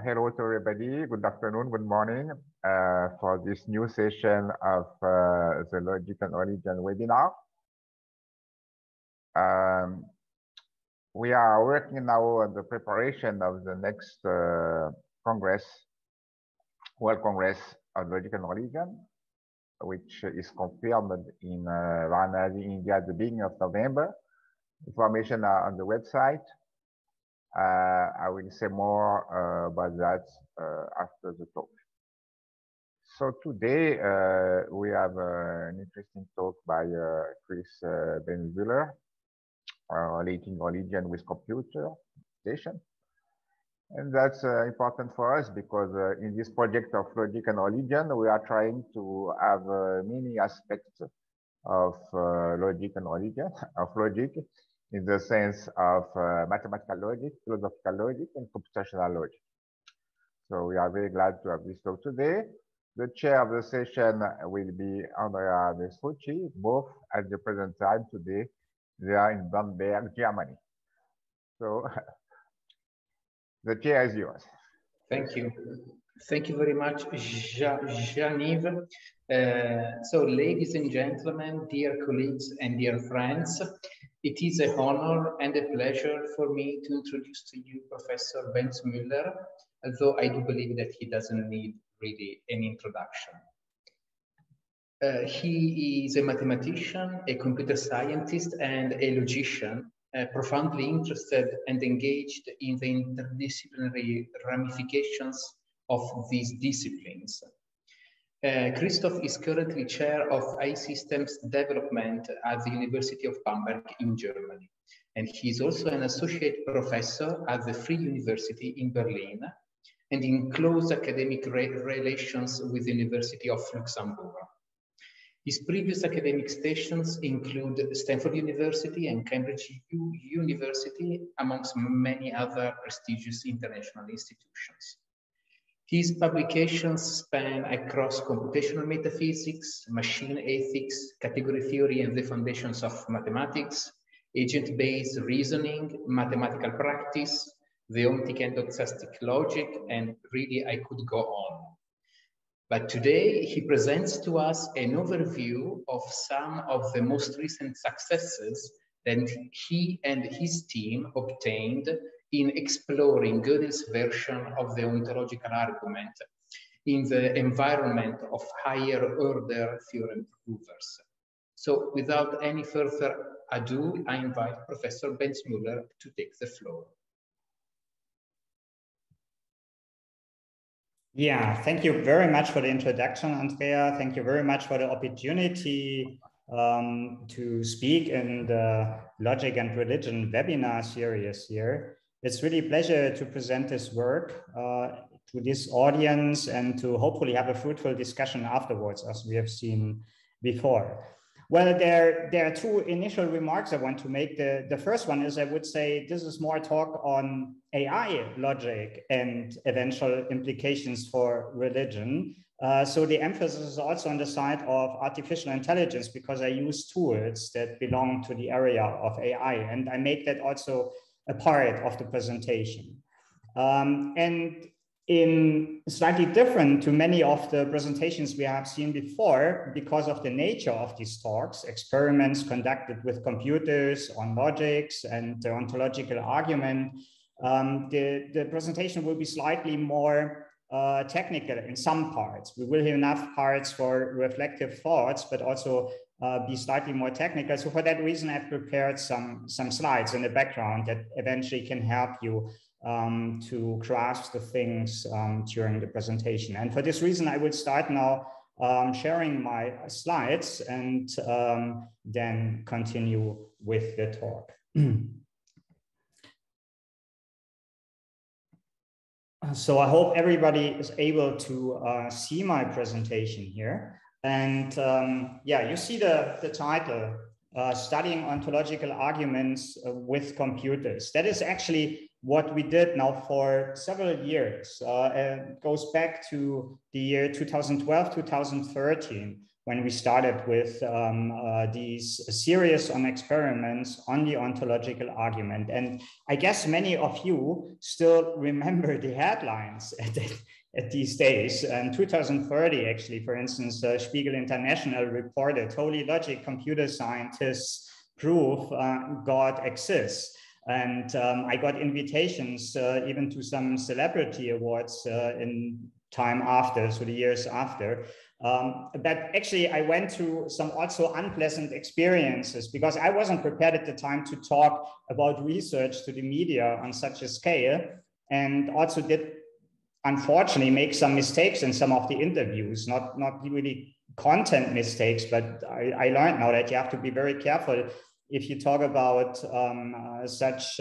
Hello to everybody. Good afternoon, good morning for this new session of the Logic and Origin webinar. We are working now on the preparation of the next Congress, World Congress of Logic and Origin, which is confirmed in Varanasi, India at the beginning of November. Information are on the website. I will say more about that after the talk. So today we have an interesting talk by Chris Benzmuller, relating religion with computation. And that's important for us because in this project of logic and religion, we are trying to have many aspects of logic and religion, of logic, in the sense of mathematical logic, philosophical logic, and computational logic. So we are very glad to have this talk today. The chair of the session will be Andrea Vespucci, both at the present time today. They are in Bamberg, Germany. So the chair is yours. Thank you. Thank you very much, Jean-Yves. So ladies and gentlemen, dear colleagues and dear friends, it is an honor and a pleasure for me to introduce to you Professor Benzmuller, although I do believe that he doesn't need really an introduction. He is a mathematician, a computer scientist, and a logician, profoundly interested and engaged in the interdisciplinary ramifications of these disciplines. Christoph is currently chair of AI systems development at the University of Bamberg in Germany. And he is also an associate professor at the Free University in Berlin and in close academic relations with the University of Luxembourg. His previous academic stations include Stanford University and Cambridge University, amongst many other prestigious international institutions. His publications span across computational metaphysics, machine ethics, category theory and the foundations of mathematics, agent-based reasoning, mathematical practice, deontic and doxastic logic, and really I could go on. But today he presents to us an overview of some of the most recent successes that he and his team obtained in exploring Gödel's version of the ontological argument in the environment of higher order theorem provers. So without any further ado, I invite Professor Benzmuller to take the floor. Yeah, thank you very much for the introduction, Andrea. Thank you very much for the opportunity to speak in the Logic and Religion webinar series here. It's really a pleasure to present this work to this audience and to hopefully have a fruitful discussion afterwards, as we have seen before. Well, there are two initial remarks I want to make. The first one is I would say this is more talk on AI logic and eventual implications for religion. So the emphasis is also on the side of artificial intelligence because I use tools that belong to the area of AI, and I make that also a part of the presentation. And in slightly different to many of the presentations we have seen before, because of the nature of these talks, experiments conducted with computers on logics and the ontological argument, the presentation will be slightly more technical in some parts. We will have enough parts for reflective thoughts, but also be slightly more technical. So for that reason, I've prepared some slides in the background that eventually can help you to grasp the things during the presentation. And for this reason, I will start now sharing my slides and then continue with the talk. So I hope everybody is able to see my presentation here. And yeah, you see the title, Studying Ontological Arguments with Computers. That is actually what we did now for several years. It goes back to the year 2012, 2013, when we started with these series on experiments on the ontological argument. And I guess many of you still remember the headlines at these days. In 2030, actually, for instance, Spiegel International reported, "Holy Logic computer scientists prove God exists." And I got invitations even to some celebrity awards in time after, so the years after. But actually, I went through some also unpleasant experiences because I wasn't prepared at the time to talk about research to the media on such a scale, and also did, unfortunately, make some mistakes in some of the interviews, not really content mistakes, but I learned now that you have to be very careful if you talk about such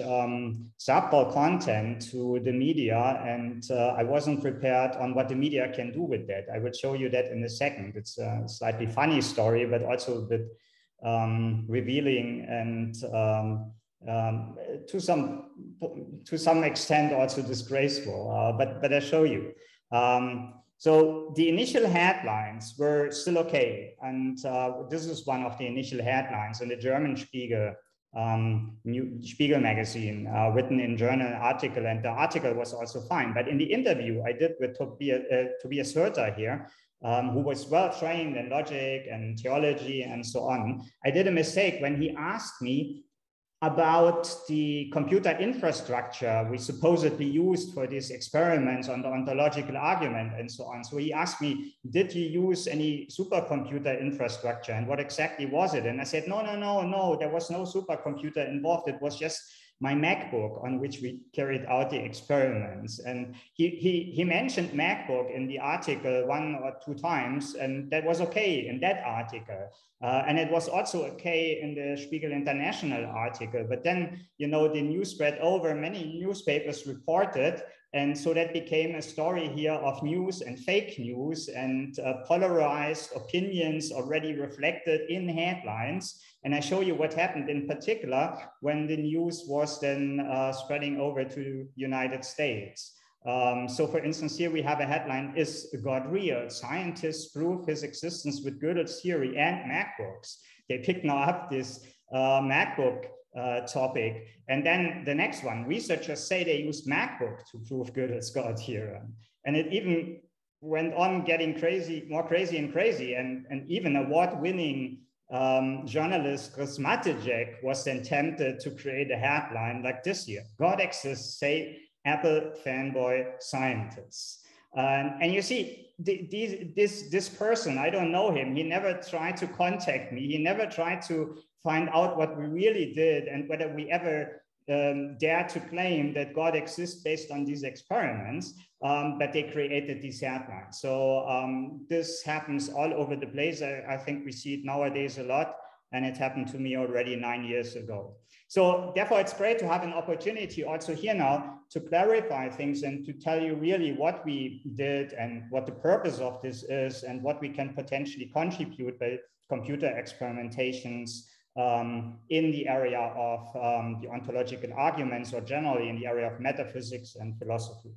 subtle content to the media, and I wasn't prepared on what the media can do with that. I will show you that in a second. It's a slightly funny story, but also a bit revealing and to some extent also disgraceful. But I'll show you. So the initial headlines were still okay. And this is one of the initial headlines in the German Spiegel, Spiegel magazine, written in journal article. And the article was also fine. But in the interview I did with Tobias Hörter here, who was well trained in logic and theology and so on, I did a mistake when he asked me about the computer infrastructure we supposedly used for these experiments on the ontological argument and so on. So he asked me, did you use any supercomputer infrastructure and what exactly was it? And I said, no, there was no supercomputer involved. It was just my MacBook on which we carried out the experiments. And he mentioned MacBook in the article 1 or 2 times, and that was okay in that article. And it was also okay in the Spiegel International article. But then, you know, the news spread over, many newspapers reported, and so that became a story here of news and fake news and polarized opinions already reflected in headlines. And I show you what happened in particular when the news was then spreading over to the United States. So for instance, here we have a headline, "Is God real? Scientists prove his existence with Gödel's theory and MacBooks." They picked now up this MacBook topic. And then the next one, researchers say they used MacBook to prove Gödel's God theorem. And it even went on getting crazy, more crazy and crazy. And even award-winning journalist Chris Matejek was then tempted to create a headline like this here: "God exists, say Apple fanboy scientists." And you see, this person, I don't know him. He never tried to contact me. He never tried to find out what we really did and whether we ever dare to claim that God exists based on these experiments, but they created these headlines. So this happens all over the place. I think we see it nowadays a lot, and it happened to me already 9 years ago. So therefore, it's great to have an opportunity also here now to clarify things and to tell you really what we did and what the purpose of this is and what we can potentially contribute by computer experimentations in the area of the ontological arguments, or generally in the area of metaphysics and philosophy.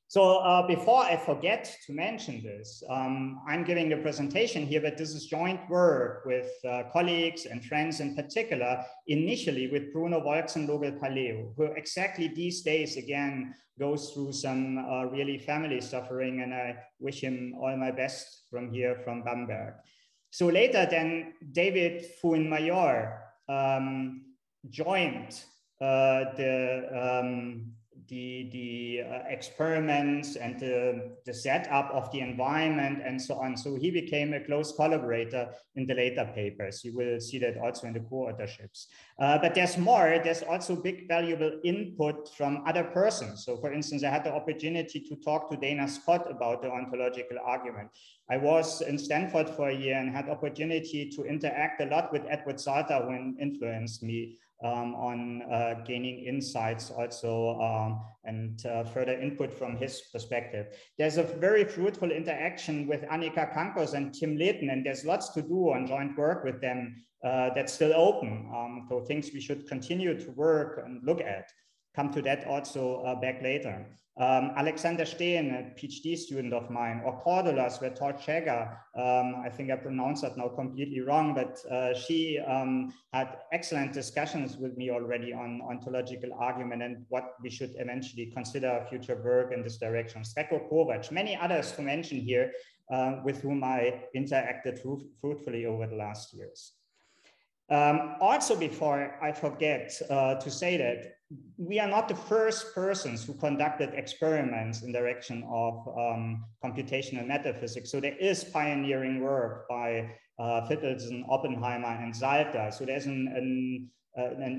So before I forget to mention this, I'm giving the presentation here, but this is joint work with colleagues and friends in particular, initially with Bruno Wolzenlogel-Paleo, who exactly these days, again, goes through some really family suffering, and I wish him all my best from here, from Bamberg. So later then, David Fuenmayor joined the experiments and the setup of the environment and so on. So he became a close collaborator in the later papers. You will see that also in the co-authorships. But there's more. There's also big valuable input from other persons. So for instance, I had the opportunity to talk to Dana Scott about the ontological argument. I was in Stanford for a year and had opportunity to interact a lot with Edward Salter, who influenced me on gaining insights also and further input from his perspective. There's a very fruitful interaction with Annika Kankos and Tim Layton, and there's lots to do on joint work with them that's still open. So things we should continue to work and look at. Come to that also back later. Alexander Steen, a PhD student of mine, or Cordula Svetorchega, I think I pronounced that now completely wrong, but she had excellent discussions with me already on ontological argument and what we should eventually consider future work in this direction. Sreko Kovac, many others to mention here, with whom I interacted fruitfully over the last years. Also, before I forget to say that we are not the first persons who conducted experiments in the direction of computational metaphysics. So there is pioneering work by Fittelsen, Oppenheimer, and Salter. So there's an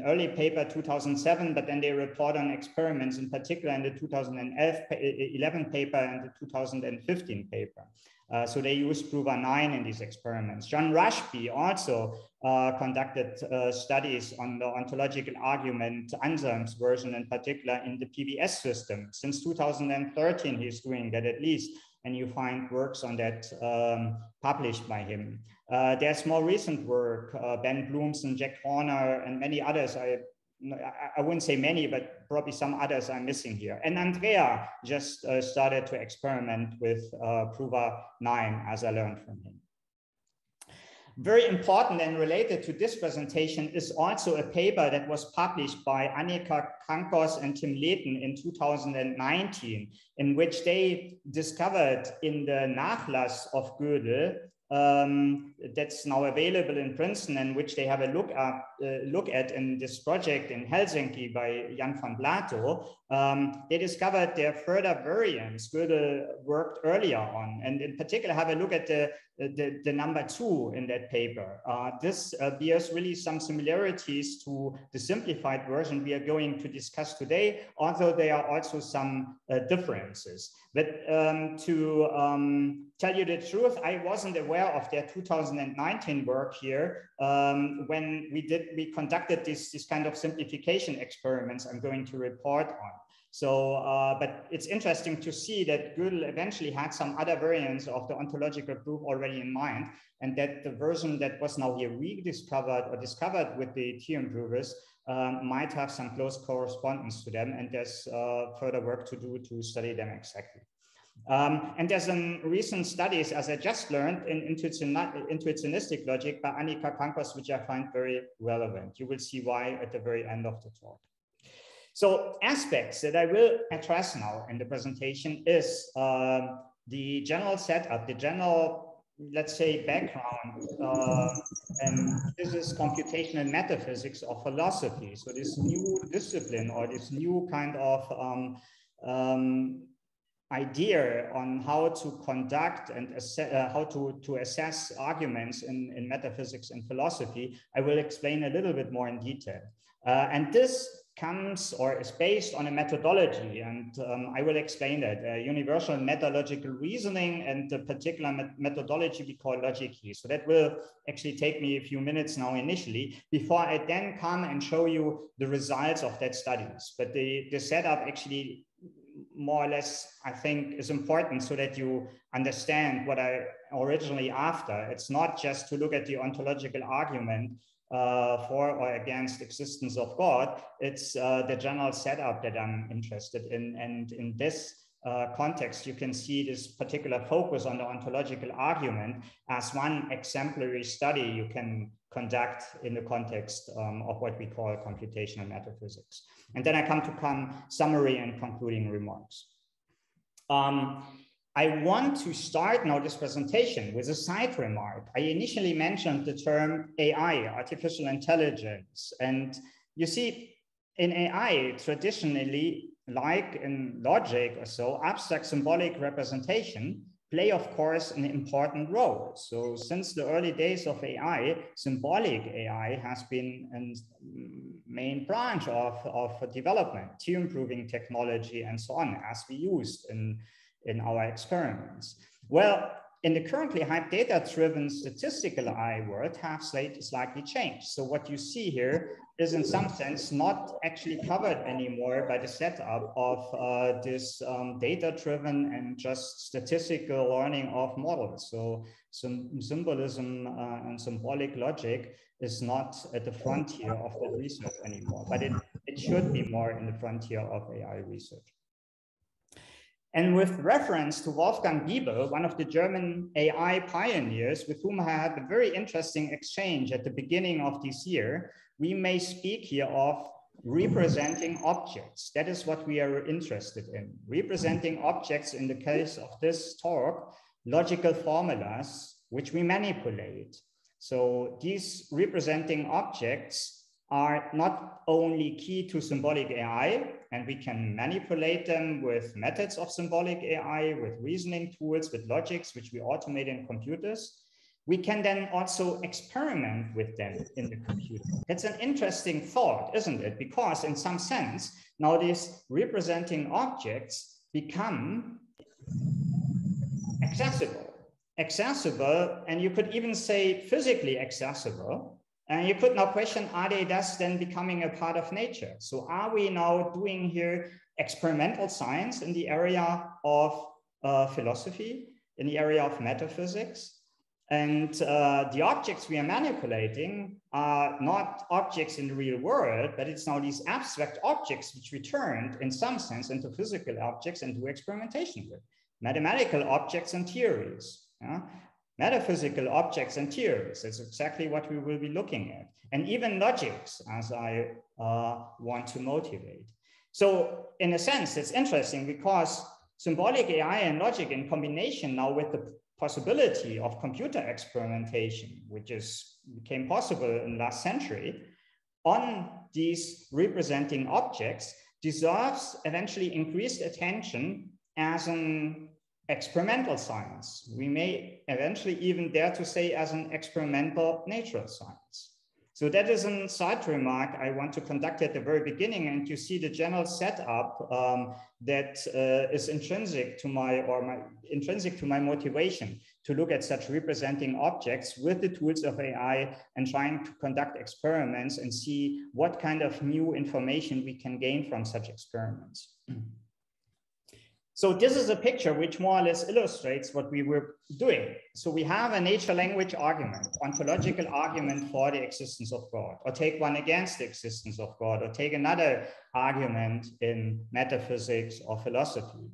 early paper, 2007, but then they report on experiments, in particular in the 2011 paper and the 2015 paper. So they used Prover 9 in these experiments. John Rushby also conducted studies on the ontological argument, Anselm's version in particular, in the PBS system. Since 2013, he's doing that at least, and you find works on that published by him. There's more recent work, Ben Bloomson, Jack Horner, and many others. I wouldn't say many, but probably some others I'm missing here. And Andrea just started to experiment with Prover 9, as I learned from him. Very important and related to this presentation is also a paper that was published by Annika Kankos and Tim Leighton in 2019, in which they discovered in the Nachlass of Gödel, that's now available in Princeton, and which they have a look at in this project in Helsinki by Jan van Blato. They discovered their further variants Gödel worked earlier on, and in particular have a look at the number 2 in that paper. This bears really some similarities to the simplified version we are going to discuss today, although there are also some differences. But to tell you the truth, I wasn't aware of their 2019 work here when we conducted this kind of simplification experiments I'm going to report on. So, but it's interesting to see that Gödel eventually had some other variants of the ontological proof already in mind, and that the version that was now here rediscovered or discovered with the theorem provers might have some close correspondence to them, and there's further work to do to study them exactly. And there's some recent studies, as I just learned, in intuitionistic logic by Annika Kankos, which I find very relevant. You will see why at the very end of the talk. So aspects that I will address now in the presentation is the general setup, the general, let's say, background, and this is computational metaphysics or philosophy. So this new discipline or this new kind of idea on how to conduct and how to assess arguments in metaphysics and philosophy, I will explain a little bit more in detail. And this comes or is based on a methodology, and I will explain that universal metalogical reasoning and the particular methodology we call logic key. So that will actually take me a few minutes now initially before I then come and show you the results of that studies. But the setup actually more or less, I think, is important so that you understand what I originally after. It's not just to look at the ontological argument for or against existence of God. It's the general setup that I'm interested in. And in this context, you can see this particular focus on the ontological argument as one exemplary study you can conduct in the context of what we call computational metaphysics. And then I come to summary and concluding remarks. I want to start now this presentation with a side remark. I initially mentioned the term AI, artificial intelligence. And you see, in AI, traditionally, like in logic or so, abstract symbolic representation play, of course, an important role. So since the early days of AI, symbolic AI has been a main branch of development, theorem proving technology, and so on, as we used in our experiments. Well, in the currently hype data-driven statistical AI world have slightly changed. So what you see here is in some sense not actually covered anymore by the setup of this data-driven and just statistical learning of models. So symbolism and symbolic logic is not at the frontier of that research anymore, but it should be more in the frontier of AI research. And with reference to Wolfgang Diebel, one of the German AI pioneers with whom I had a very interesting exchange at the beginning of this year, we may speak here of representing objects. That is what we are interested in. Representing objects, in the case of this talk, logical formulas, which we manipulate. So these representing objects are not only key to symbolic AI, and we can manipulate them with methods of symbolic AI, with reasoning tools, with logics, which we automate in computers. We can then also experiment with them in the computer. That's an interesting thought, isn't it? Because in some sense, now these representing objects become accessible, and you could even say physically accessible. And you could now question, are they thus then becoming a part of nature? So are we now doing here experimental science in the area of philosophy, in the area of metaphysics? And the objects we are manipulating are not objects in the real world, but it's now these abstract objects which we turned in some sense into physical objects and do experimentation with. Mathematical objects and theories. Metaphysical objects and theories is exactly what we will be looking at. And even logics, as I want to motivate. So in a sense, it's interesting because symbolic AI and logic in combination now with the possibility of computer experimentation, which became possible in last century, on these representing objects deserves eventually increased attention as an experimental science. We may eventually even dare to say as an experimental natural science. So that is a side remark I want to conduct at the very beginning, and you see the general setup that is intrinsic to my motivation to look at such representing objects with the tools of AI and trying to conduct experiments and see what kind of new information we can gain from such experiments. So this is a picture which more or less illustrates what we were doing. So we have a nature-language argument, ontological argument for the existence of God, or take one against the existence of God, or take another argument in metaphysics or philosophy.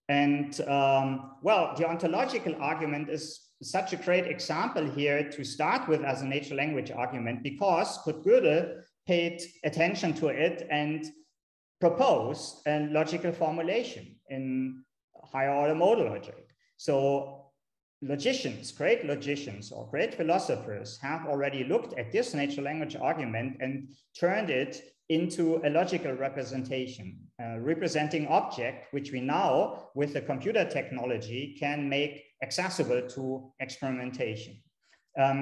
And well, the ontological argument is such a great example here to start with as a nature-language argument, because Kurt Gödel paid attention to it and proposed a logical formulation in higher order modal logic. So logicians, great logicians or great philosophers have already looked at this nature language argument and turned it into a logical representation, representing object, which we now with the computer technology can make accessible to experimentation.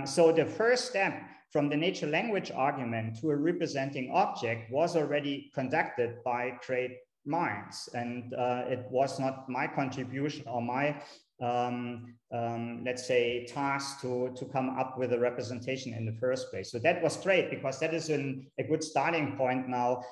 So the first step from the nature language argument to a representing object was already conducted by great minds. And it was not my contribution or my, let's say, task to come up with a representation in the first place. So that was great, because that is a good starting point now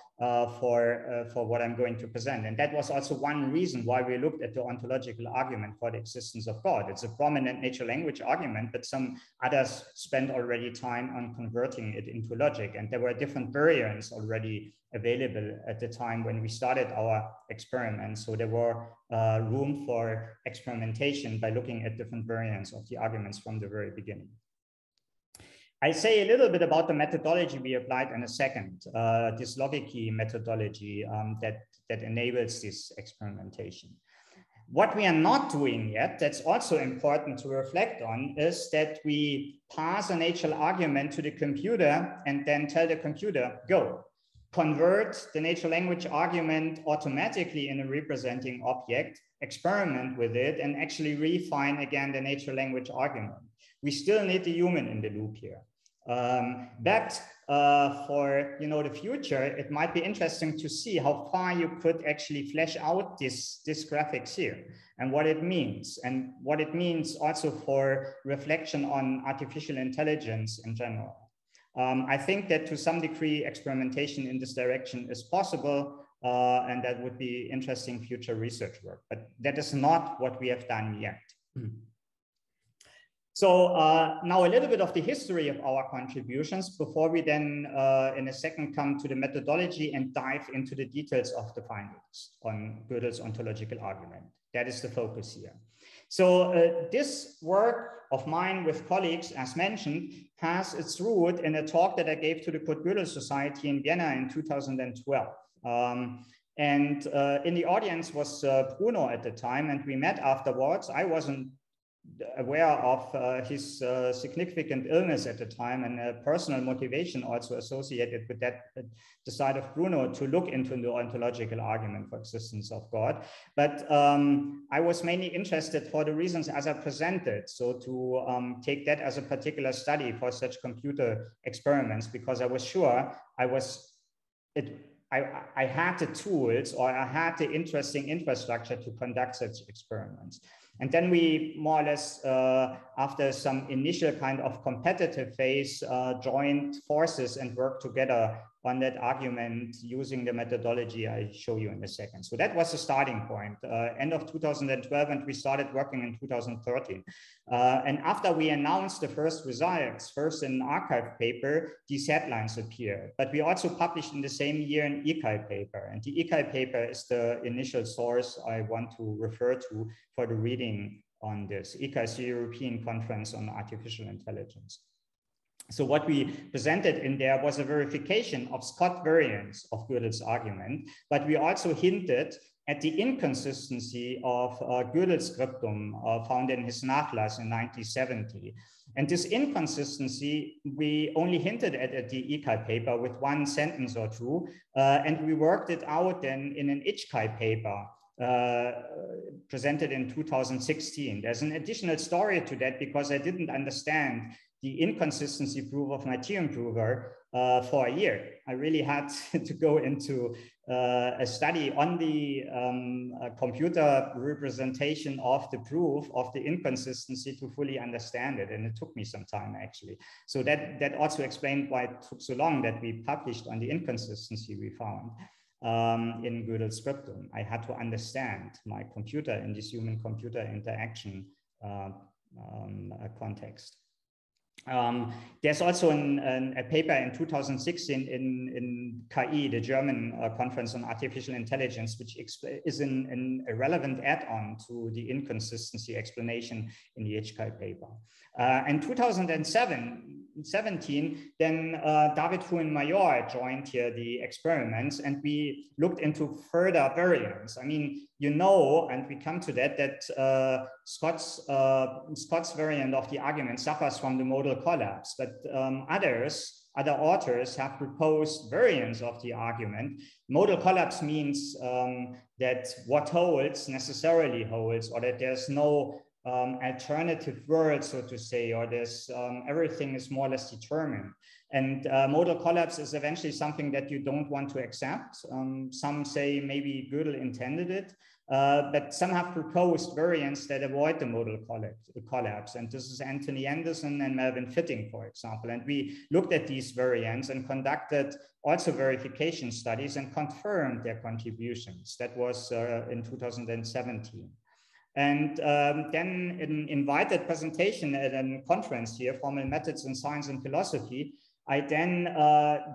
for what I'm going to present. And that was also one reason why we looked at the ontological argument for the existence of God. It's a prominent nature language argument, but some others spent already time on converting it into logic. And there were different variants already available at the time when we started our experiment. So there were room for experimentation by looking at different variants of the arguments from the very beginning. I'll say a little bit about the methodology we applied in a second, this logic key methodology that enables this experimentation. What we are not doing yet, that's also important to reflect on, is that we pass a natural argument to the computer and then tell the computer, go. Convert the natural language argument automatically in a representing object, experiment with it, and actually refine again the natural language argument. We still need the human in the loop here. But for the future, it might be interesting to see how far you could actually flesh out this graphics here and what it means also for reflection on artificial intelligence in general. I think that to some degree experimentation in this direction is possible, and that would be interesting future research work, but that is not what we have done yet. So now a little bit of the history of our contributions before we then in a second come to the methodology and dive into the details of the findings on Gödel's ontological argument. That is the focus here. So this work of mine with colleagues, as mentioned, has its root in a talk that I gave to the Kurt Gödel Society in Vienna in 2012. And in the audience was Bruno at the time, and we met afterwards. I wasn't aware of his significant illness at the time, and personal motivation also associated with that, the side of Bruno to look into the ontological argument for existence of God. But I was mainly interested for the reasons as I presented, so to take that as a particular study for such computer experiments, because I was sure I had the tools, or I had the interesting infrastructure to conduct such experiments. And then we more or less, after some initial kind of competitive phase, joined forces and worked together on that argument using the methodology I show you in a second. So that was the starting point, end of 2012, and we started working in 2013. And after we announced the first results, first in an archive paper, these headlines appeared. But we also published in the same year an ECAI paper. And the ECAI paper is the initial source I want to refer to for the reading on this. ECAI is the European Conference on Artificial Intelligence. So what we presented in there was a verification of Scott variants of Gödel's argument, but we also hinted at the inconsistency of Gödel's scriptum found in his Nachlass in 1970. And this inconsistency, we only hinted at the ECAI paper with one sentence or two, and we worked it out then in an ICHCAI paper presented in 2016. There's an additional story to that because I didn't understand the inconsistency proof of my theorem prover for a year. I really had to go into a study on the computer representation of the proof of the inconsistency to fully understand it. And it took me some time, actually. So that also explained why it took so long that we published on the inconsistency we found in Gödel's scriptum. I had to understand my computer in this human-computer interaction context. There's also a paper in 2016 in KI, the German Conference on Artificial Intelligence, which is a relevant add-on to the inconsistency explanation in the ICHCAI paper. In 2017, then David Huyn-Mayor joined here the experiments, and we looked into further variants. I mean, you know, and we come to that Scott's variant of the argument suffers from the modal collapse, but other authors have proposed variants of the argument. Modal collapse means that what holds necessarily holds, or that there's no alternative world, so to say, or there's everything is more or less determined. And modal collapse is eventually something that you don't want to accept. Some say maybe Gödel intended it, but some have proposed variants that avoid the modal collapse. And this is Anthony Anderson and Melvin Fitting, for example. And we looked at these variants and conducted also verification studies and confirmed their contributions. That was in 2017. And then an invited presentation at a conference here, Formal Methods in Science and Philosophy, I then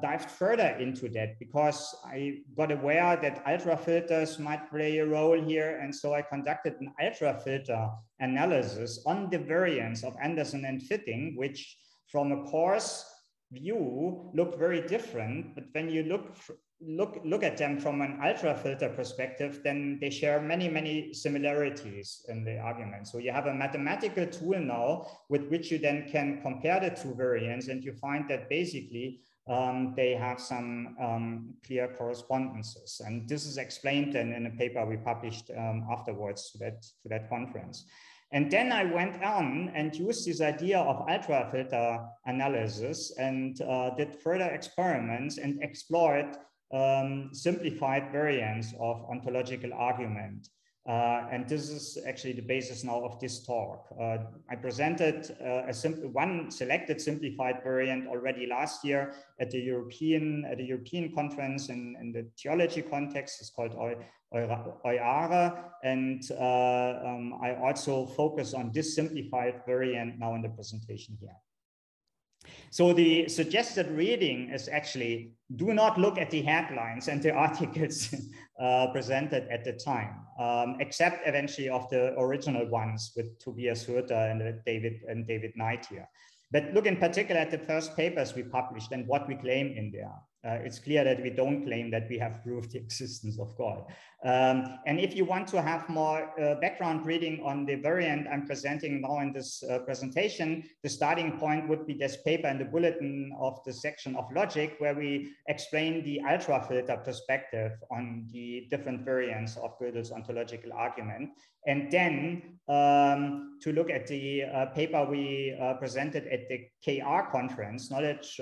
dived further into that because I got aware that ultrafilters might play a role here. And so I conducted an ultrafilter analysis on the variants of Anderson and Fitting, which from a coarse view looked very different. But when you look at them from an ultrafilter perspective, then they share many similarities in the argument. So you have a mathematical tool now with which you then can compare the two variants, and you find that basically they have some clear correspondences. And this is explained then in a paper we published afterwards to that conference. And then I went on and used this idea of ultrafilter analysis and did further experiments and explored simplified variants of ontological argument And this is actually the basis now of this talk. I presented one selected simplified variant already last year at the European conference in the theology context. It's called Euare, and I also focus on this simplified variant now in the presentation here. So the suggested reading is actually, do not look at the headlines and the articles presented at the time, except eventually of the original ones with Tobias Hürter and David Knight here. But look in particular at the first papers we published and what we claim in there. It's clear that we don't claim that we have proved the existence of God. And if you want to have more background reading on the variant I'm presenting now in this presentation, the starting point would be this paper in the bulletin of the section of logic, where we explain the ultra-filter perspective on the different variants of Gödel's ontological argument. And then to look at the paper we presented at the KR conference, Knowledge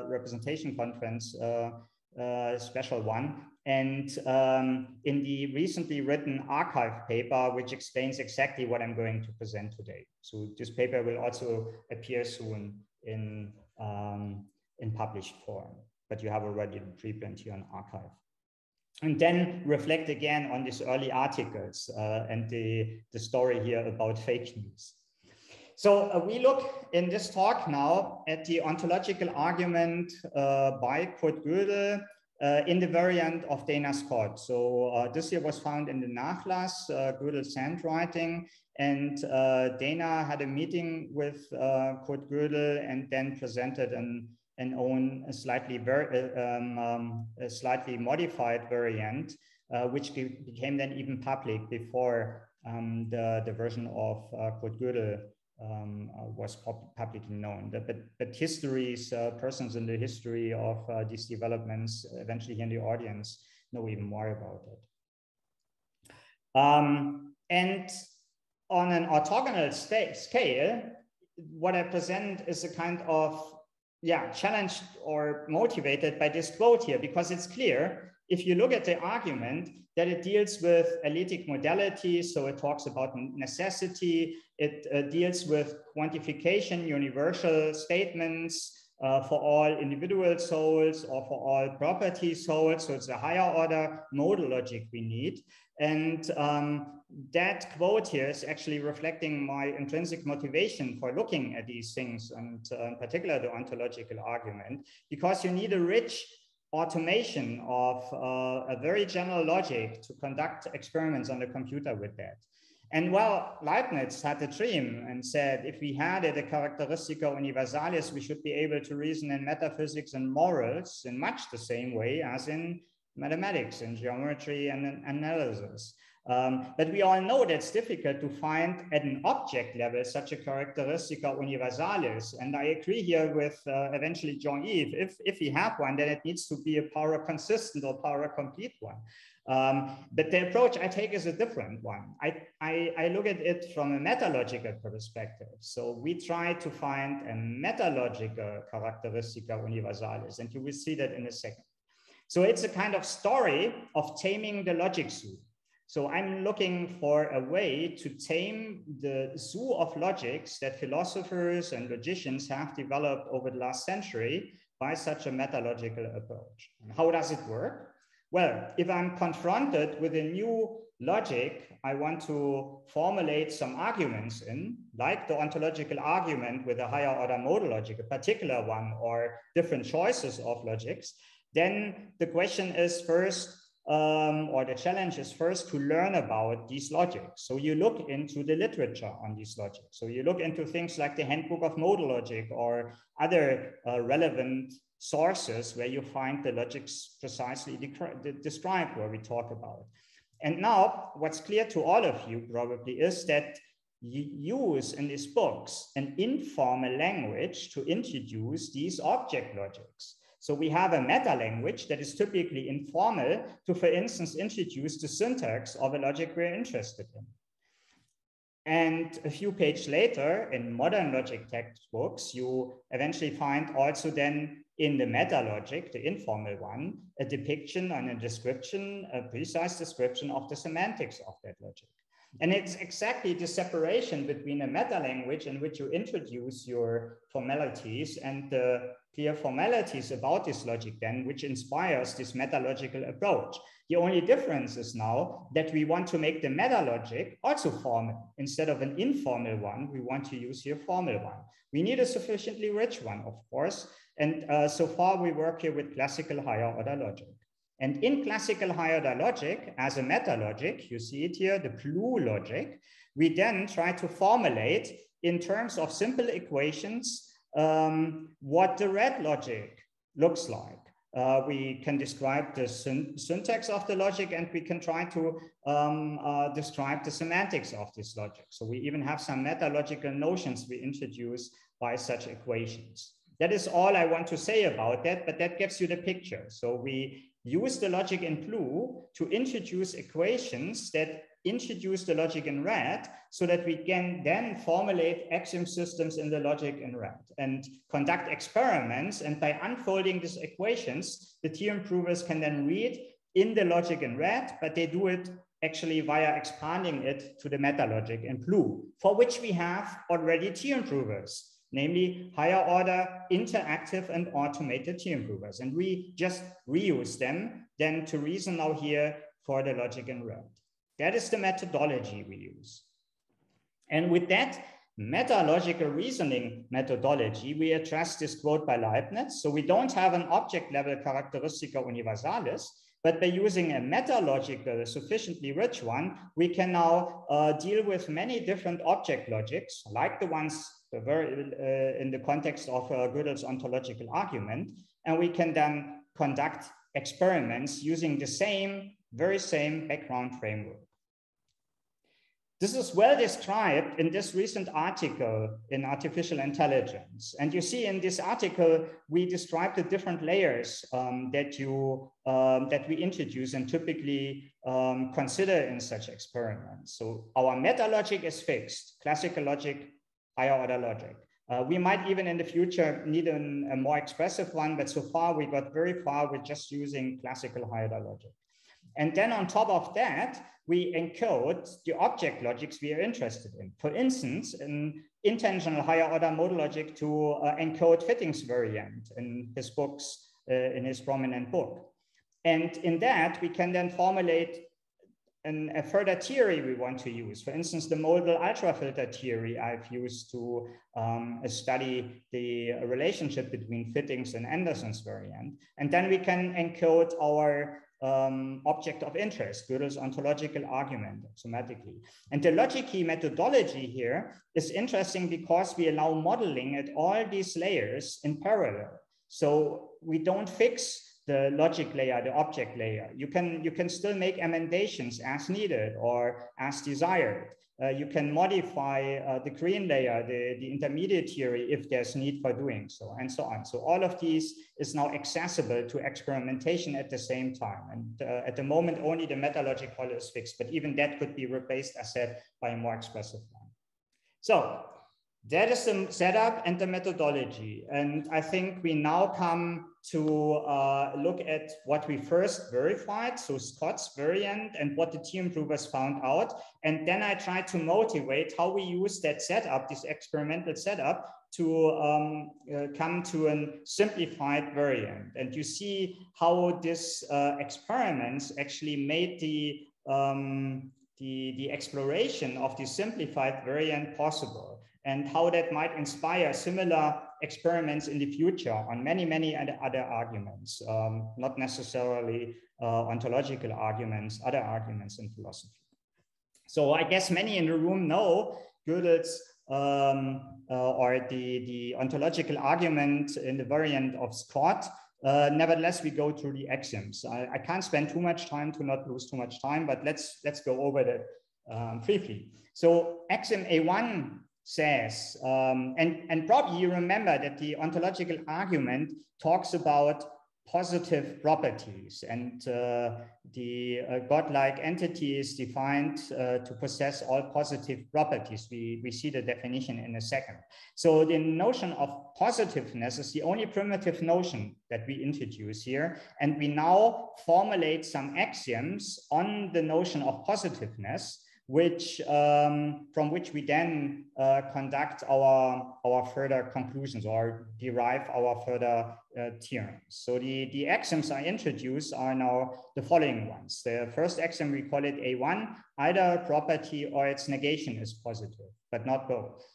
Representation Conference, special one, and in the recently written archive paper, which explains exactly what I'm going to present today. So this paper will also appear soon in published form, but you have already the preprint here on archive. And then reflect again on these early articles and the story here about fake news. So we look in this talk now at the ontological argument by Kurt Gödel in the variant of Dana's code. So this here was found in the Nachlass, Gödel's handwriting, and Dana had a meeting with Kurt Gödel and then presented a slightly modified variant, which became then even public before the version of Kurt Gödel was publicly known. But histories, persons in the history of these developments, eventually here in the audience, know even more about it. And on an orthogonal scale, what I present is a kind of challenged or motivated by this quote here, because it's clear if you look at the argument that it deals with elitic modality, so it talks about necessity, it deals with quantification, universal statements for all individual souls or for all property souls, so it's a higher order modal logic we need. And that quote here is actually reflecting my intrinsic motivation for looking at these things, and in particular the ontological argument, because you need a rich automation of a very general logic to conduct experiments on the computer with that. And well, Leibniz had a dream and said, if we had a characteristica universalis, we should be able to reason in metaphysics and morals in much the same way as in mathematics and geometry and analysis. But we all know that's difficult to find at an object level such a characteristica universalis. And I agree here with eventually Jean-Yves, if we have one, then it needs to be a power consistent or power complete one. But the approach I take is a different one. I look at it from a metalogical perspective. So we try to find a metalogical characteristica universalis, and you will see that in a second. So it's a kind of story of taming the logic zoo. So I'm looking for a way to tame the zoo of logics that philosophers and logicians have developed over the last century by such a metalogical approach. And how does it work? Well, if I'm confronted with a new logic, I want to formulate some arguments in, like the ontological argument with a higher order modal logic, a particular one, or different choices of logics, then the question is first, or the challenge is first to learn about these logics. So you look into the literature on these logics. So you look into things like the Handbook of Modal Logic or other relevant sources where you find the logics precisely described where we talk about. And now what's clear to all of you probably is that you use in these books an informal language to introduce these object logics. So we have a meta language that is typically informal to, for instance, introduce the syntax of a logic we're interested in. And a few pages later, in modern logic textbooks, you eventually find also then in the meta logic, the informal one, a depiction and a description, a precise description of the semantics of that logic. And it's exactly the separation between a meta language in which you introduce your formalities and the clear formalities about this logic then, which inspires this metalogical approach. The only difference is now that we want to make the meta logic also formal. Instead of an informal one, we want to use here formal one. We need a sufficiently rich one, of course. And so far we work here with classical higher order logic. And in classical higher order logic, as a meta logic, you see it here, the clue logic, we then try to formulate in terms of simple equations what the red logic looks like. We can describe the syntax of the logic, and we can try to describe the semantics of this logic. So we even have some meta-logical notions we introduce by such equations. That is all I want to say about that, but that gives you the picture. So we use the logic in blue to introduce equations that introduce the logic in red, so that we can then formulate axiom systems in the logic in red and conduct experiments. And by unfolding these equations, the theorem provers can then read in the logic in red, but they do it actually via expanding it to the meta logic in blue, for which we have already theorem provers, namely higher order interactive and automated theorem provers. And we just reuse them then to reason now here for the logic in red. That is the methodology we use. And with that metalogical reasoning methodology, we address this quote by Leibniz. So we don't have an object level characteristica universalis, but by using a metalogical, sufficiently rich one, we can now deal with many different object logics, like the ones in the context of Gödel's ontological argument. And we can then conduct experiments using the very same background framework. This is well described in this recent article in Artificial Intelligence. And you see in this article, we describe the different layers that we introduce and typically consider in such experiments. So our meta logic is fixed, classical logic, higher order logic. We might even in the future need a more expressive one, but so far we got very far with just using classical higher order logic. And then on top of that, we encode the object logics we are interested in. For instance, an intentional higher order modal logic to encode fittings variant in his books, in his prominent book. And in that, we can then formulate a further theory we want to use. For instance, the modal ultrafilter theory I've used to study the relationship between fittings and Anderson's variant. And then we can encode our object of interest, Gödel's ontological argument, axiomatically. And the logic key methodology here is interesting because we allow modeling at all these layers in parallel. So we don't fix the logic layer, the object layer. You can still make emendations as needed or as desired. You can modify the green layer, the intermediate theory, if there's need for doing so, and so on. So all of these is now accessible to experimentation at the same time. And at the moment, only the metalogic model is fixed, but even that could be replaced, as said, by a more expressive one. So that is the setup and the methodology. And I think we now come to look at what we first verified, so Scott's variant and what the theorem provers found out. And then I try to motivate how we use that setup, this experimental setup, to come to a simplified variant. And you see how this experiments actually made the exploration of the simplified variant possible, and how that might inspire similar experiments in the future on many other arguments, not necessarily ontological arguments, other arguments in philosophy. So I guess many in the room know Gödel's or the ontological argument in the variant of Scott. Nevertheless, we go through the axioms. I can't spend too much time to not lose too much time, but let's go over that briefly. So axiom A1 says, and probably you remember that the ontological argument talks about positive properties, and the godlike entity is defined to possess all positive properties. We see the definition in a second. So the notion of positiveness is the only primitive notion that we introduce here, and we now formulate some axioms on the notion of positiveness, which from which we then conduct our further conclusions or derive our further theorems. So the axioms I introduce are now the following ones. The first axiom, we call it A1, either a property or its negation is positive, but not both.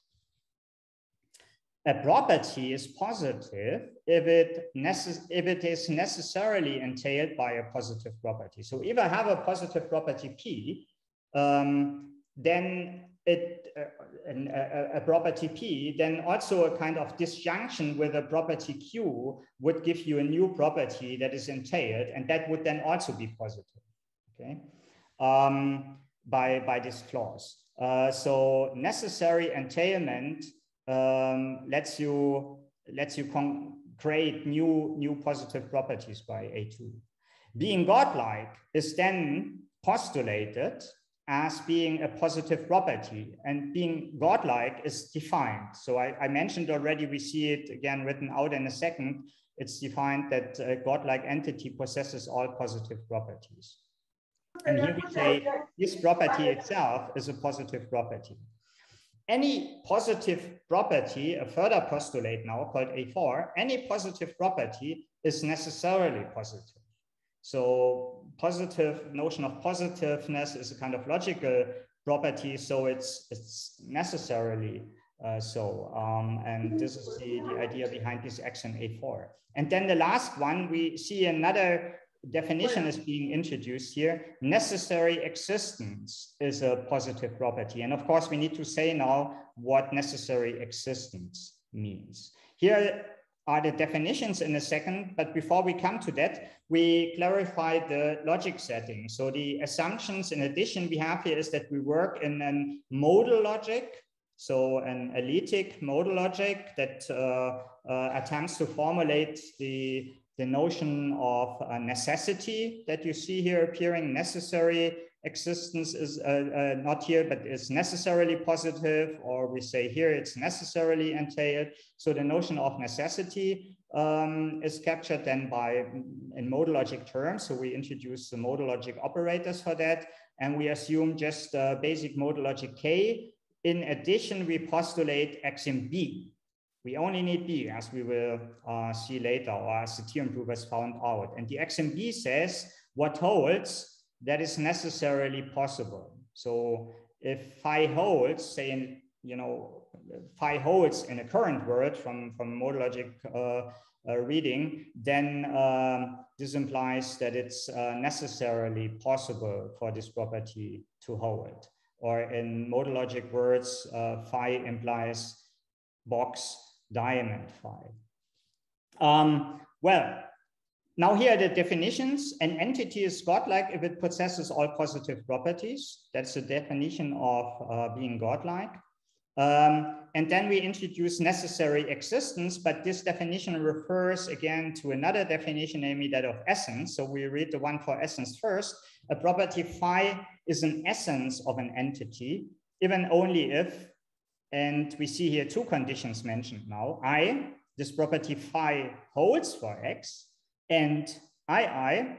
A property is positive if it is necessarily entailed by a positive property. So if I have a positive property P, then a property P, then also a kind of disjunction with a property Q would give you a new property that is entailed, and that would then also be positive, okay, by this clause. So necessary entailment lets you create new positive properties by A2. Being godlike is then postulated as being a positive property, and being godlike is defined. So I mentioned already, we see it again written out in a second. It's defined that a godlike entity possesses all positive properties. And here we say this property itself is a positive property. Any positive property, a further postulate now called A4, any positive property is necessarily positive. So positive notion of positiveness is a kind of logical property, so it's necessarily so. And this is the idea behind this axiom A4. And then the last one, we see another definition is being introduced here. Necessary existence is a positive property. And of course, we need to say now what necessary existence means. Here are the definitions in a second, but before we come to that, we clarify the logic setting. So the assumptions in addition we have here is that we work in a modal logic, so an elitic modal logic that attempts to formulate the notion of necessity that you see here appearing. Necessary existence is not here, but is necessarily positive, or we say here it's necessarily entailed. So the notion of necessity is captured then in modal logic terms. So we introduce the modal logic operators for that, and we assume just basic modal logic K. In addition, we postulate axiom B. We only need B, as we will see later, or as the theorem provers found out. And the axiom B says what holds, that is necessarily possible. So if phi holds, say, phi holds in a current world from modal logic reading, then this implies that it's necessarily possible for this property to hold. Or in modal logic words, phi implies box diamond phi. Well, now here are the definitions. An entity is godlike if it possesses all positive properties. That's the definition of being godlike. And then we introduce necessary existence, but this definition refers again to another definition, namely that of essence. So we read the one for essence first. A property phi is an essence of an entity, even only if, and we see here two conditions mentioned now. This property phi holds for X, and phi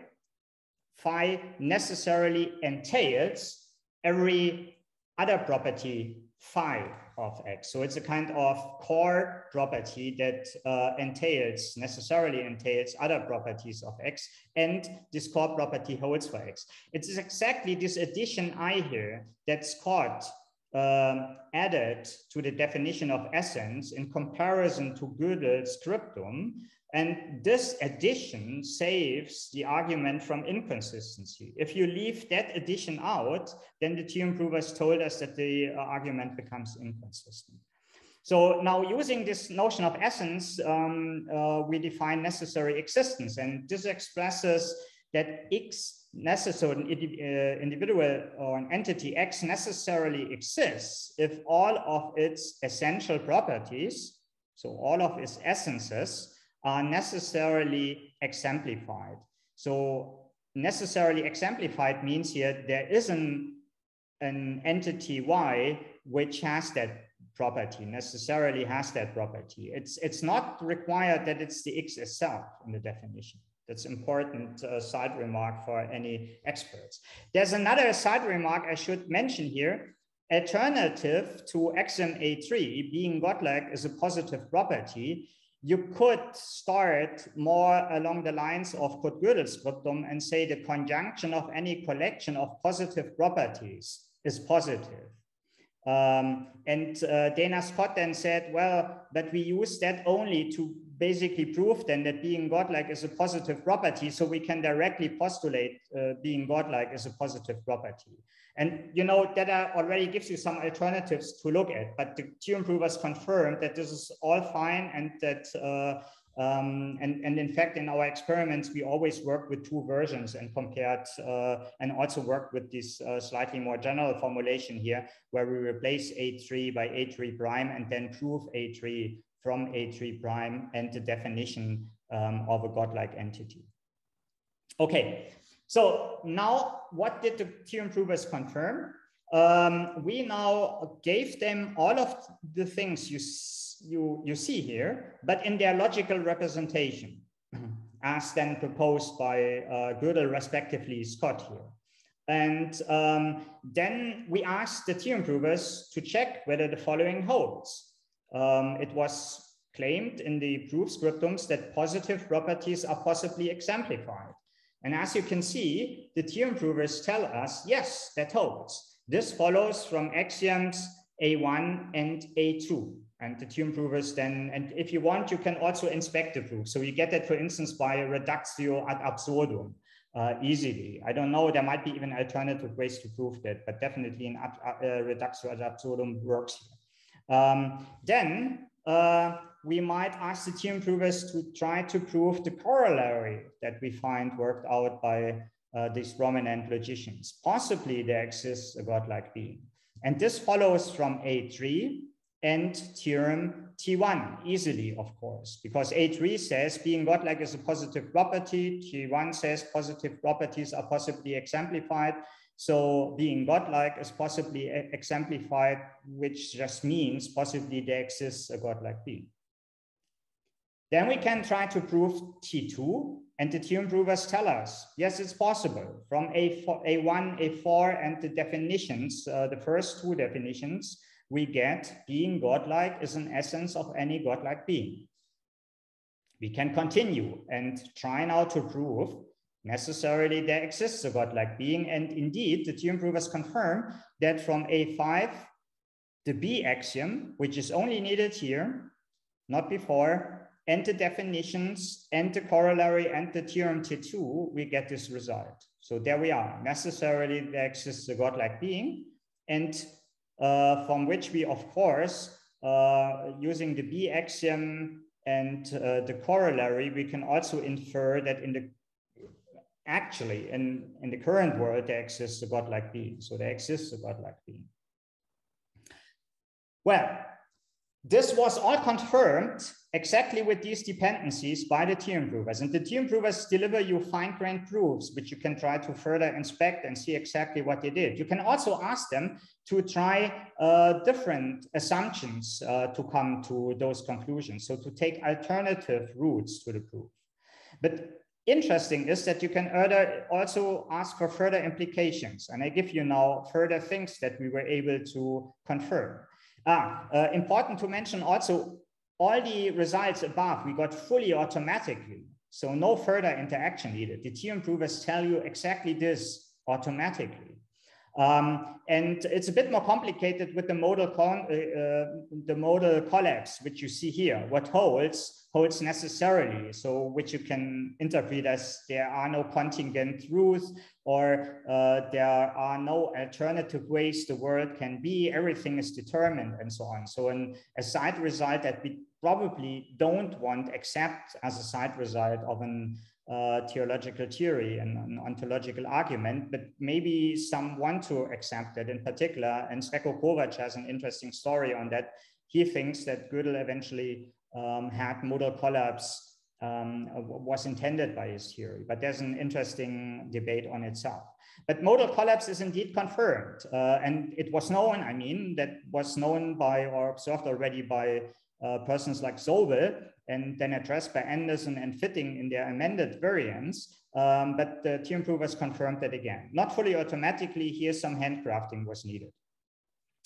necessarily entails every other property phi of X. So it's a kind of core property that necessarily entails other properties of X, and this core property holds for X. It is exactly this addition I here that Scott added to the definition of essence in comparison to Gödel's scriptum. And this addition saves the argument from inconsistency. If you leave that addition out, then the theorem provers told us that the argument becomes inconsistent. So now using this notion of essence, we define necessary existence. And this expresses that X necessary, individual or an entity X necessarily exists if all of its essential properties, so all of its essences, are necessarily exemplified. So necessarily exemplified means here there is an entity Y which has that property, necessarily has that property. It's not required that it's the X itself in the definition. That's important side remark for any experts. There's another side remark I should mention here. Alternative to axiom A3, being godlike is a positive property, you could start more along the lines of Kurt-Gödel's scriptum and say the conjunction of any collection of positive properties is positive. Dana Scott then said, well, but we use that only to basically prove then that being godlike is a positive property, so we can directly postulate being godlike is a positive property. And you know, that already gives you some alternatives to look at, but the theorem provers confirmed that this is all fine, and that and in fact in our experiments we always worked with two versions and compared and also worked with this slightly more general formulation here, where we replace A3 by A3 prime and then prove A3 from A3 prime and the definition of a godlike entity. Okay, so now what did the theorem provers confirm? We now gave them all of the things you see here, but in their logical representation, as then proposed by Gödel, respectively Scott here. And then we asked the theorem provers to check whether the following holds. It was claimed in the proof scriptums that positive properties are possibly exemplified. And as you can see, the theorem provers tell us, yes, that holds. This follows from axioms A1 and A2. And the theorem provers then, and if you want, you can also inspect the proof. So you get that, for instance, by reductio ad absurdum easily. I don't know, there might be even alternative ways to prove that, but definitely an reductio ad absurdum works here. Then we might ask the theorem provers to try to prove the corollary that we find worked out by these prominent logicians. Possibly there exists a godlike being. And this follows from A3 and theorem T1 easily, of course, because A3 says being godlike is a positive property. T1 says positive properties are possibly exemplified. So being godlike is possibly exemplified, which just means possibly there exists a godlike being. Then we can try to prove T2, and the theorem provers tell us, yes, it's possible. From A1, A4, and the definitions, the first two definitions, we get being godlike is an essence of any godlike being. We can continue and try now to prove necessarily there exists a godlike being, and indeed the theorem provers confirm that from A5, the B axiom, which is only needed here, not before, and the definitions and the corollary and the theorem T2, we get this result. So there we are. Necessarily there exists a godlike being, and from which we, of course, using the B axiom and the corollary, we can also infer that in the current world, there exists a godlike being. So there exists a godlike being. Well, this was all confirmed exactly with these dependencies by the theorem provers. And the theorem provers deliver you fine-grained proofs, which you can try to further inspect and see exactly what they did. You can also ask them to try different assumptions to come to those conclusions. So to take alternative routes to the proof. But interesting is that you can also ask for further implications. And I give you now further things that we were able to confirm. Important to mention also, all the results above we got fully automatically. So no further interaction needed. The theorem provers tell you exactly this automatically. And it's a bit more complicated with the modal collapse, which you see here. What holds necessarily, so which you can interpret as there are no contingent truths, or there are no alternative ways the world can be, everything is determined, and so on. So a side result that we probably don't want accept as a side result of an theological theory and an ontological argument, but maybe some want to accept that in particular. And Sreko Kovac has an interesting story on that. He thinks that Gödel eventually had modal collapse was intended by his theory, but there's an interesting debate on itself. But modal collapse is indeed confirmed, and it was known, I mean, that was known by or observed already by persons like Sobel, and then addressed by Anderson and Fitting in their amended variants, but the theorem provers confirmed that again. Not fully automatically, here some handcrafting was needed.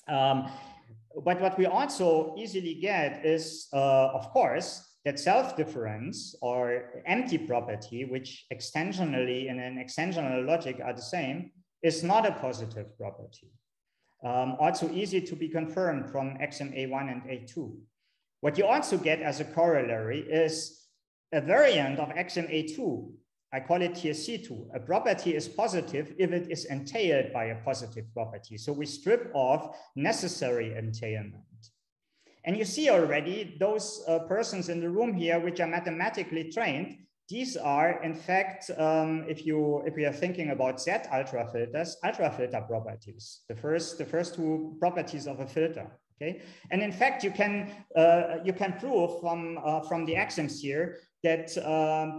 But what we also easily get is, of course, that self-difference or empty property, which extensionally in an extensional logic are the same, is not a positive property. Also easy to be confirmed from axiom A1 and A2. What you also get as a corollary is a variant of axiom A2. I call it here C2. A property is positive if it is entailed by a positive property. So we strip off necessary entailment. And you see already those persons in the room here, which are mathematically trained, these are, in fact, if we are thinking about Z ultrafilters, ultrafilter properties, the first two properties of a filter. Okay, and in fact, you can prove from the axioms here that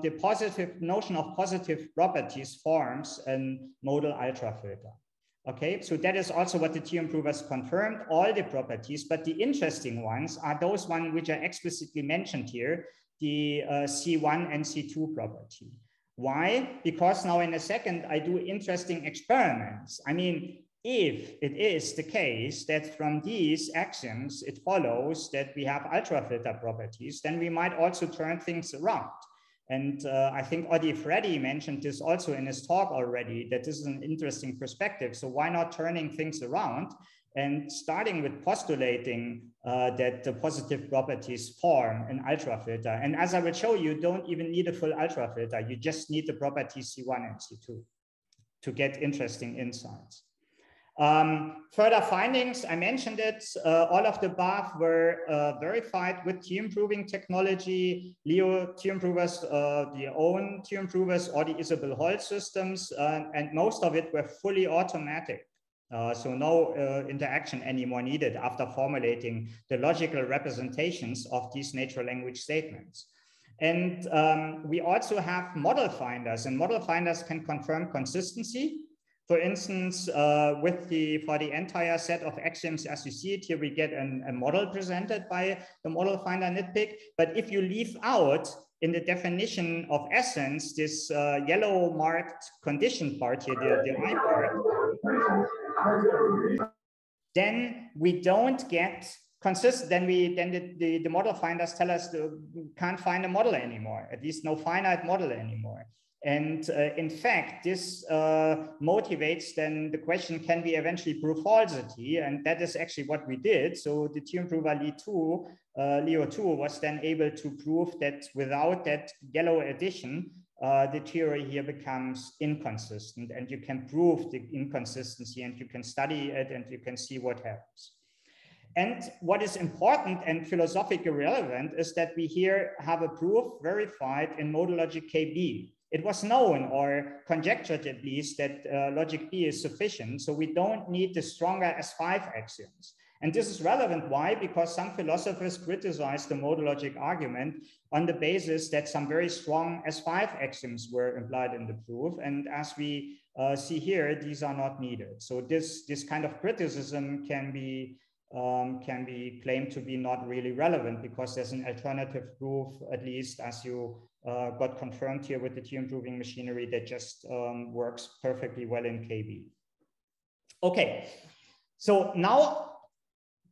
the positive notion of positive properties forms a modal ultrafilter. Okay, so that is also what the theorem provers confirmed, all the properties, but the interesting ones are those ones which are explicitly mentioned here, the C1 and C2 property. Why? Because now in a second, I do interesting experiments. I mean, if it is the case that from these axioms, it follows that we have ultrafilter properties, then we might also turn things around. And I think Odi Freddy mentioned this also in his talk already, that this is an interesting perspective. So why not turning things around and starting with postulating that the positive properties form an ultrafilter. And as I will show you, don't even need a full ultrafilter. You just need the properties C1 and C2 to get interesting insights. Further findings, I mentioned it, all of the above were verified with theorem proving technology, Leo theorem provers, the own theorem provers, or the Isabel Holt systems, and most of it were fully automatic. So no interaction anymore needed after formulating the logical representations of these natural language statements. And we also have model finders, and model finders can confirm consistency. For instance, for the entire set of axioms as you see it here, we get a model presented by the model finder nitpick. But if you leave out in the definition of essence, this yellow marked condition part here, the I part, then we don't get consistent. Then the model finders tell us we can't find a model anymore, at least no finite model anymore. And in fact, this motivates then the question, can we eventually prove falsity? And that is actually what we did. So the theorem prover Leo 2 was then able to prove that without that yellow addition, the theory here becomes inconsistent, and you can prove the inconsistency and you can study it and you can see what happens. And what is important and philosophically relevant is that we here have a proof verified in modal logic KB. It was known or conjectured at least that logic B is sufficient. So we don't need the stronger S5 axioms. And this is relevant. Why? Because some philosophers criticize the modal logic argument on the basis that some very strong S5 axioms were implied in the proof. And as we see here, these are not needed. So this kind of criticism can be claimed to be not really relevant because there's an alternative proof, at least as you got confirmed here with the theorem proving machinery that just works perfectly well in KB. Okay, so now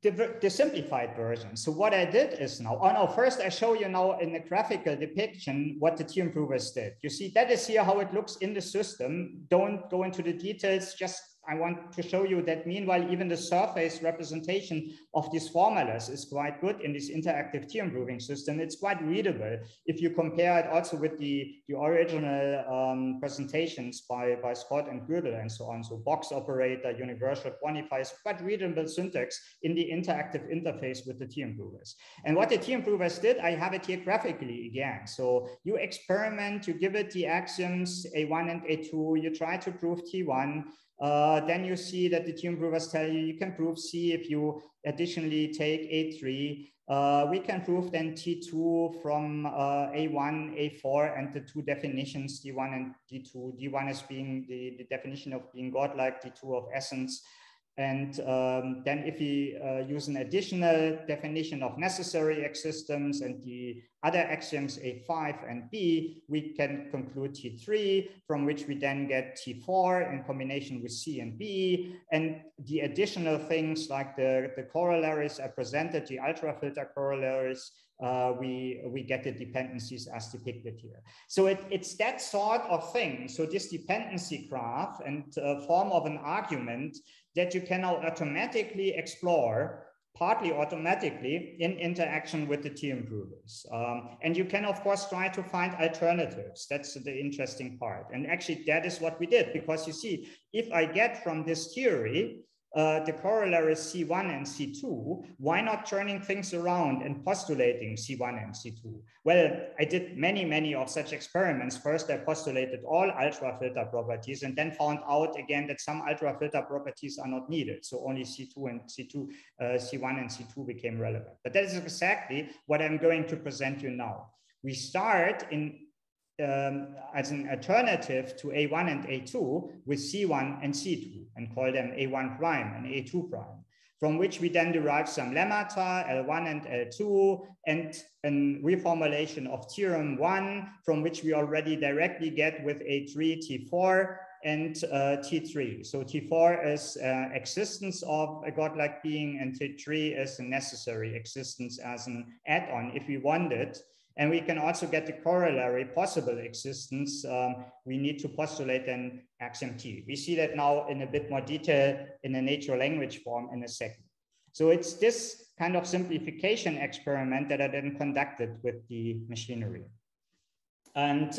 the simplified version. So what I did is now, first I show you now in a graphical depiction what the theorem provers did. You see, that is here how it looks in the system. Don't go into the details, just I want to show you that meanwhile, even the surface representation of these formulas is quite good in this interactive theorem proving system. It's quite readable if you compare it also with the original presentations by Scott and Gödel and so on. So box operator, universal quantifiers, quite readable syntax in the interactive interface with the theorem provers. And what the theorem provers did, I have it here graphically again. So you experiment, you give it the axioms A1 and A2, you try to prove T1. then you see that the theorem provers tell you you can prove C if you additionally take A3. We can prove then T2 from A1, A4, and the two definitions, D1 and D2. D1 as being the definition of being godlike, D2 of essence. And then if we use an additional definition of necessary existence and the other axioms A5 and B, we can conclude T3, from which we then get T4 in combination with C and B. And the additional things like the corollaries are presented, the ultrafilter corollaries, we get the dependencies as depicted here. So it's that sort of thing. So this dependency graph and form of an argument that you can now automatically explore, partly automatically, in interaction with the theorem provers. And you can, of course, try to find alternatives. That's the interesting part. And actually, that is what we did, because you see, if I get from this theory the corollaries C1 and C2, why not turning things around and postulating C1 and C2? Well, I did many of such experiments. First, I postulated all ultrafilter properties and then found out again that some ultrafilter properties are not needed. So only C1 and C2 became relevant. But that is exactly what I'm going to present you now. We start in as an alternative to A1 and A2 with C1 and C2 and call them A1 prime and A2 prime, from which we then derive some lemmata, L1 and L2, and a reformulation of theorem 1, from which we already directly get with A3, T4, and T3. So T4 is existence of a godlike being, and T3 is a necessary existence as an add-on if we want it. And we can also get the corollary possible existence. We need to postulate an axiom T. We see that now in a bit more detail in a natural language form in a second. So it's this kind of simplification experiment that I then conducted with the machinery. And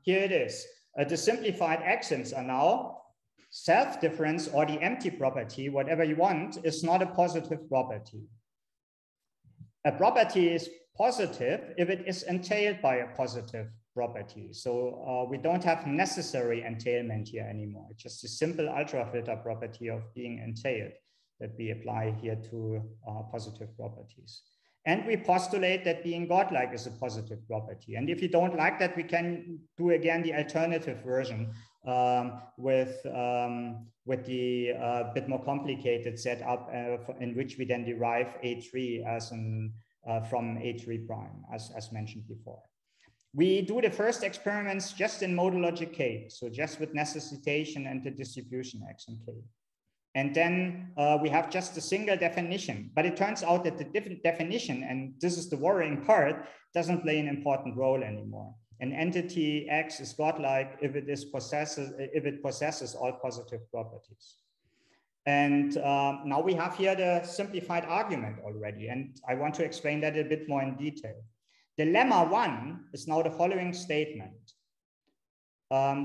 here it is. The simplified axioms are now self-difference, or the empty property, whatever you want, is not a positive property. A property is positive if it is entailed by a positive property. So we don't have necessary entailment here anymore. It's just a simple ultrafilter property of being entailed that we apply here to positive properties. And we postulate that being godlike is a positive property. And if you don't like that, we can do again the alternative version with the bit more complicated setup in which we then derive A3 as an from A3 prime, as mentioned before. We do the first experiments just in modal logic K, so just with necessitation and the distribution axiom K. And then we have just a single definition, but it turns out that the different definition, and this is the worrying part, doesn't play an important role anymore. An entity X is godlike if it possesses all positive properties. And now we have here the simplified argument already, and I want to explain that a bit more in detail. The lemma 1 is now the following statement,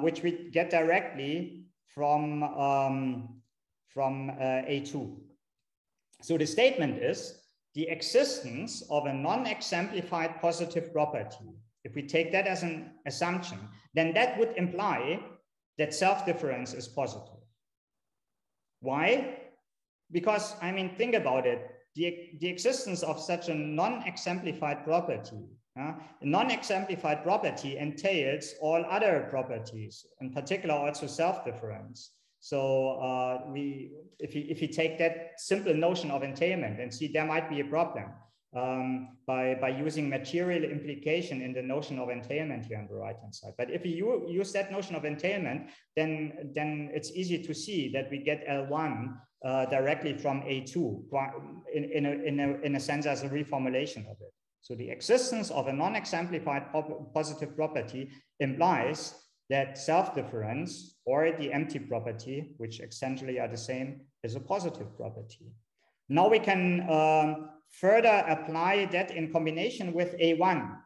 which we get directly from A2. So the statement is the existence of a non-exemplified positive property. If we take that as an assumption, then that would imply that self-difference is positive. Why? Because, I mean, think about it. The existence of such a non-exemplified property, a non-exemplified property entails all other properties, in particular also self-difference. So if you take that simple notion of entailment and see there might be a problem by using material implication in the notion of entailment here on the right-hand side. But if you use that notion of entailment, then it's easy to see that we get L1 directly from A2 in a sense as a reformulation of it. So the existence of a non-exemplified positive property implies that self-difference or the empty property, which essentially are the same, is a positive property. Now we can further apply that in combination with A1,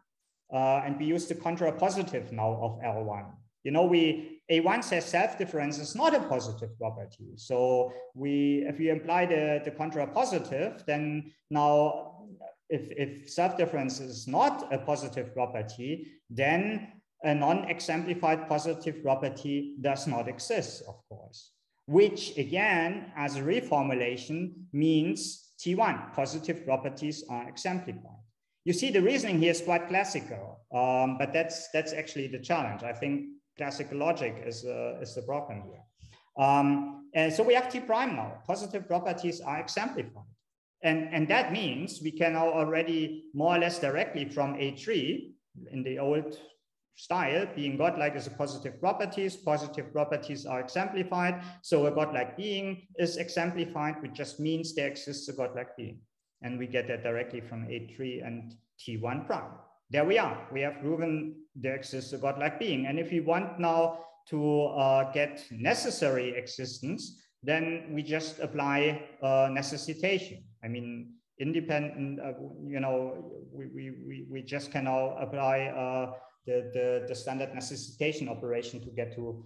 and we use the contrapositive now of L1. You know, A1 says self-difference is not a positive property. So if we apply the contrapositive, then now if self-difference is not a positive property, then a non-exemplified positive property does not exist, of course. which again, as a reformulation, means T1, positive properties are exemplified. You see, the reasoning here is quite classical, but that's actually the challenge. I think classical logic is the problem here. And so we have T prime now, positive properties are exemplified. And that means we can now already more or less directly from A3 in the old style, being godlike is a positive properties are exemplified. So a godlike being is exemplified, which just means there exists a godlike being. And we get that directly from A3 and T1 prime. There we are. We have proven there exists a godlike being. And if we want now to get necessary existence, then we just apply necessitation. I mean, independent, you know, we just can now apply the standard necessitation operation to get to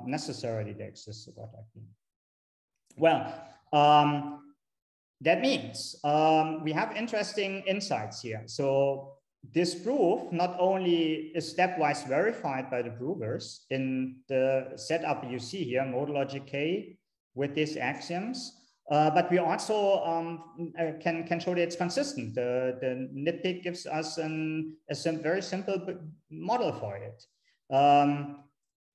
necessarily there exists a godlike being. Well, that means we have interesting insights here. So this proof not only is stepwise verified by the provers in the setup you see here, Ontological K with these axioms, but we also can show that it's consistent. The nitpick gives us a very simple model for it.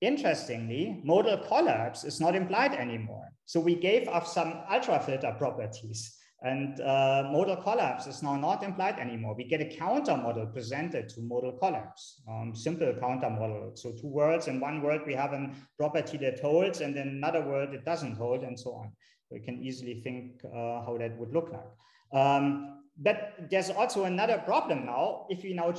Interestingly, modal collapse is not implied anymore. So we gave up some ultrafilter properties, and modal collapse is now not implied anymore. We get a counter model presented to modal collapse, simple counter model. So two worlds, in one world we have a property that holds, and then another world it doesn't hold, and so on. We can easily think how that would look like. But there's also another problem now. If we now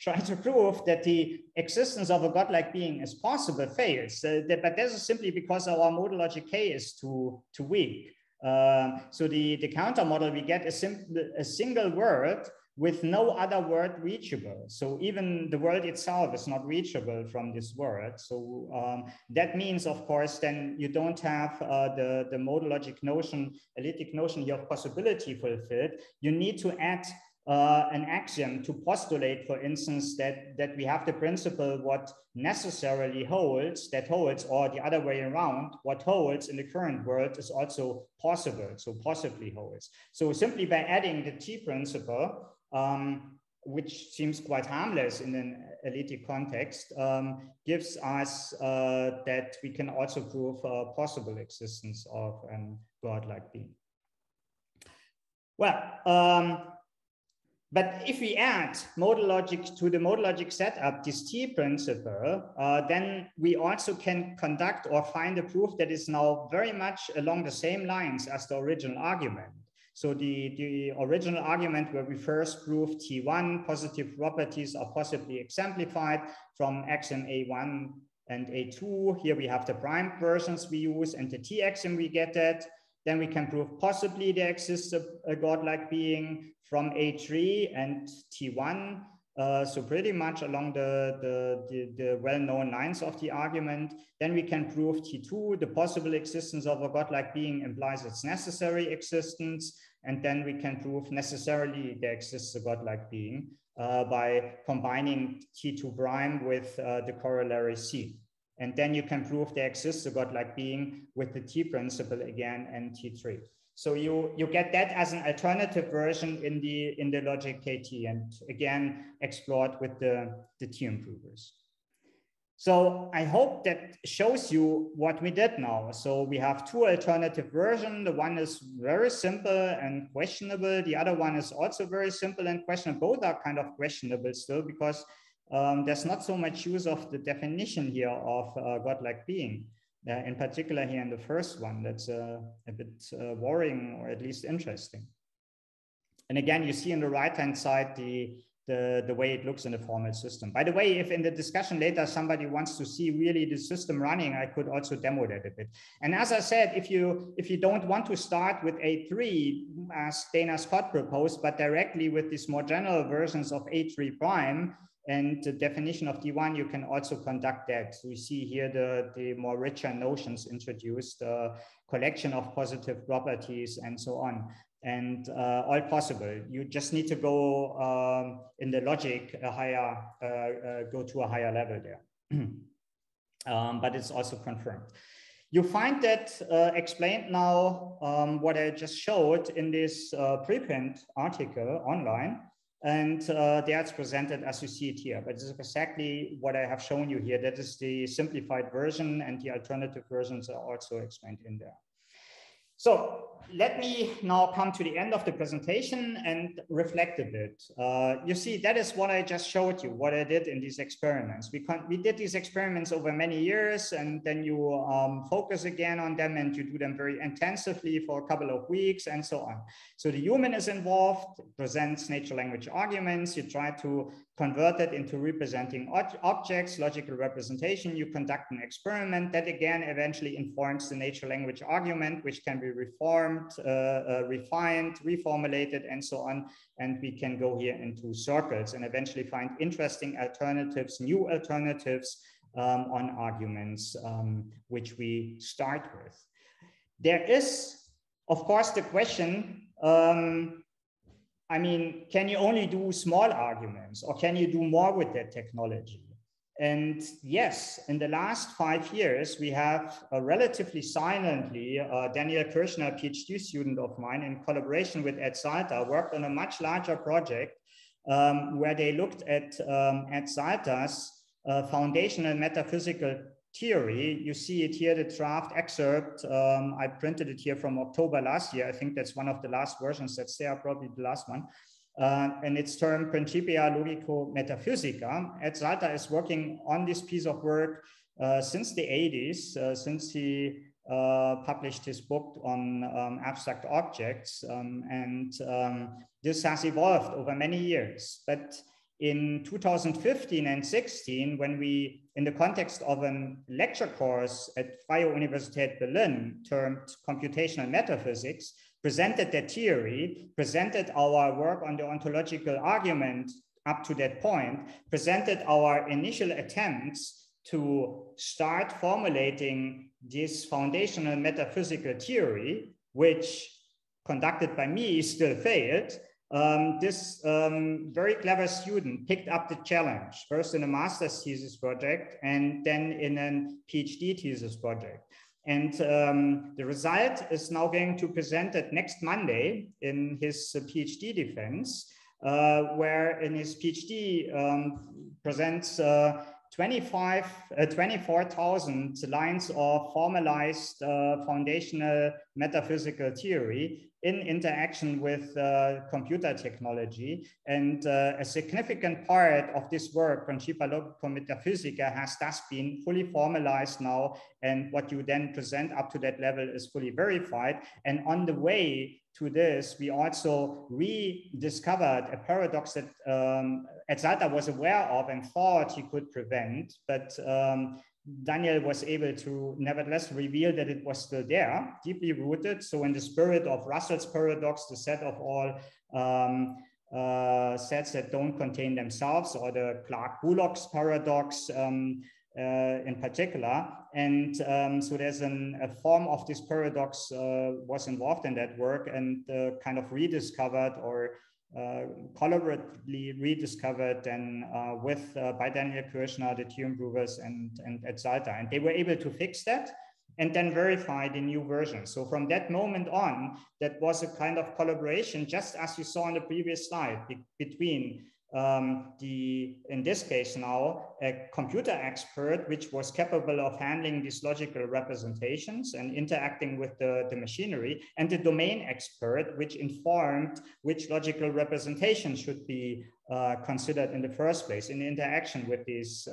try to prove that the existence of a godlike being is possible, fails. But this is simply because our Ontological K is too weak. So the counter model, we get a single word with no other word reachable. So even the word itself is not reachable from this word. So that means, of course, then you don't have the modologic notion, elliptic notion here of possibility fulfilled. You need to add an axiom to postulate, for instance, that we have the principle what necessarily holds, or the other way around, what holds in the current world is also possible, so possibly holds. So simply by adding the T principle, which seems quite harmless in an elliptic context, gives us that we can also prove possible existence of a godlike being. Well, but if we add modal logic to the modal logic setup, this T principle, then we also can conduct or find a proof that is now very much along the same lines as the original argument. So the original argument where we first proved T1 positive properties are possibly exemplified from axiom A1 and A2. Here we have the prime versions we use, and the T axiom we get that. Then we can prove possibly there exists a godlike being from A3 and T1. So pretty much along the well-known lines of the argument. Then we can prove T2, the possible existence of a godlike being implies its necessary existence. And then we can prove necessarily there exists a godlike being by combining T2 prime with the corollary C. And then you can prove there exists a godlike being with the T principle again and T3. So you get that as an alternative version in the logic KT, and again explored with the T improvers. So I hope that shows you what we did now. So we have two alternative versions. The one is very simple and questionable. The other one is also very simple and questionable. Both are kind of questionable still, because there's not so much use of the definition here of godlike being. In particular here in the first one, that's a bit worrying, or at least interesting. And again, you see on the right-hand side the way it looks in the formal system. By the way, if in the discussion later somebody wants to see really the system running, I could also demo that a bit. And as I said, if you don't want to start with A3 as Dana Scott proposed, but directly with these more general versions of A3 prime, and the definition of D1, you can also conduct that. So we see here the more richer notions introduced, collection of positive properties and so on, and all possible. You just need to go in the logic go to a higher level there. But it's also confirmed. You find that explained now what I just showed in this preprint article online. And there it's presented as you see it here. But this is exactly what I have shown you here. That is the simplified version, and the alternative versions are also explained in there. So let me now come to the end of the presentation and reflect a bit. You see, that is what I just showed you, what I did in these experiments. We did these experiments over many years, and then you focus again on them, and you do them very intensively for a couple of weeks and so on. So the human is involved, presents natural language arguments. You try to convert it into representing objects, logical representation. You conduct an experiment that again eventually informs the natural language argument, which can be reformed, refined, reformulated, and so on. And we can go here into circles and eventually find interesting alternatives, new alternatives on arguments, which we start with. There is, of course, the question, I mean, can you only do small arguments, or can you do more with that technology? And yes, in the last 5 years, we have relatively silently, Daniel Kirshner, a PhD student of mine, in collaboration with Ed Salter, worked on a much larger project where they looked at Ed Salter's foundational metaphysical theory. You see it here, the draft excerpt. I printed it here from October last year. I think that's one of the last versions that's there, probably the last one. And it's termed Principia Logico-Metaphysica. Ed Salter is working on this piece of work since the 80s, since he published his book on abstract objects. This has evolved over many years. But in 2015 and 16, when we, in the context of a lecture course at Freie Universität Berlin termed Computational Metaphysics, presented that theory, presented our work on the ontological argument up to that point, presented our initial attempts to start formulating this foundational metaphysical theory, which, conducted by me, still failed. This very clever student picked up the challenge, first in a master's thesis project and then in a PhD thesis project. And the result is now going to present it next Monday in his PhD defense, where in his PhD presents 24,000 lines of formalized foundational metaphysical theory in interaction with computer technology. And a significant part of this work, Principia Logico-Metaphysica, has thus been fully formalized now. And what you then present up to that level is fully verified. And on the way to this, we also rediscovered a paradox that Ed Salter was aware of and thought he could prevent, but Daniel was able to nevertheless reveal that it was still there, deeply rooted. So in the spirit of Russell's paradox, the set of all sets that don't contain themselves, or the Clark-Bullock's paradox in particular. And so there's a form of this paradox was involved in that work and kind of rediscovered or collaboratively rediscovered and by Daniel Kirshner, the Thierry Brewers, and Ed Salter. And they were able to fix that and then verify the new version. So from that moment on, that was a kind of collaboration, just as you saw on the previous slide, between in this case now, a computer expert, which was capable of handling these logical representations and interacting with the machinery, and the domain expert, which informed which logical representation should be considered in the first place in interaction with this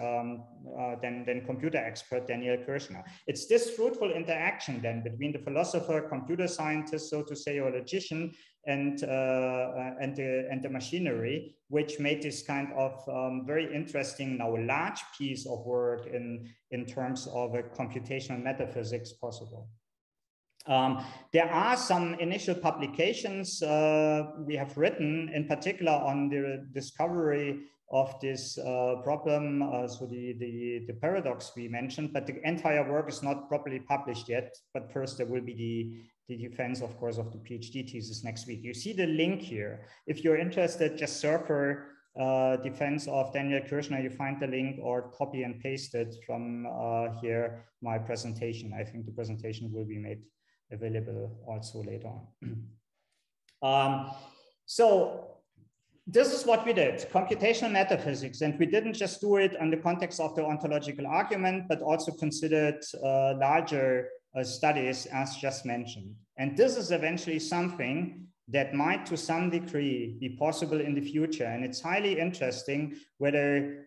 then computer expert Daniel Kirshner. It's this fruitful interaction then between the philosopher, computer scientist, so to say, or logician, and the machinery, which made this kind of very interesting, now large piece of work in terms of a computational metaphysics possible. There are some initial publications we have written, in particular on the discovery of this problem, so the paradox we mentioned, but the entire work is not properly published yet. But first there will be the defense, of course, of the PhD thesis next week. You see the link here. If you're interested, just search for defense of Daniel Kirshner, you find the link or copy and paste it from here, my presentation. I think the presentation will be made available also later on. So this is what we did, computational metaphysics, and we didn't just do it in the context of the ontological argument, but also considered larger studies as just mentioned. And this is eventually something that might to some degree be possible in the future. And it's highly interesting whether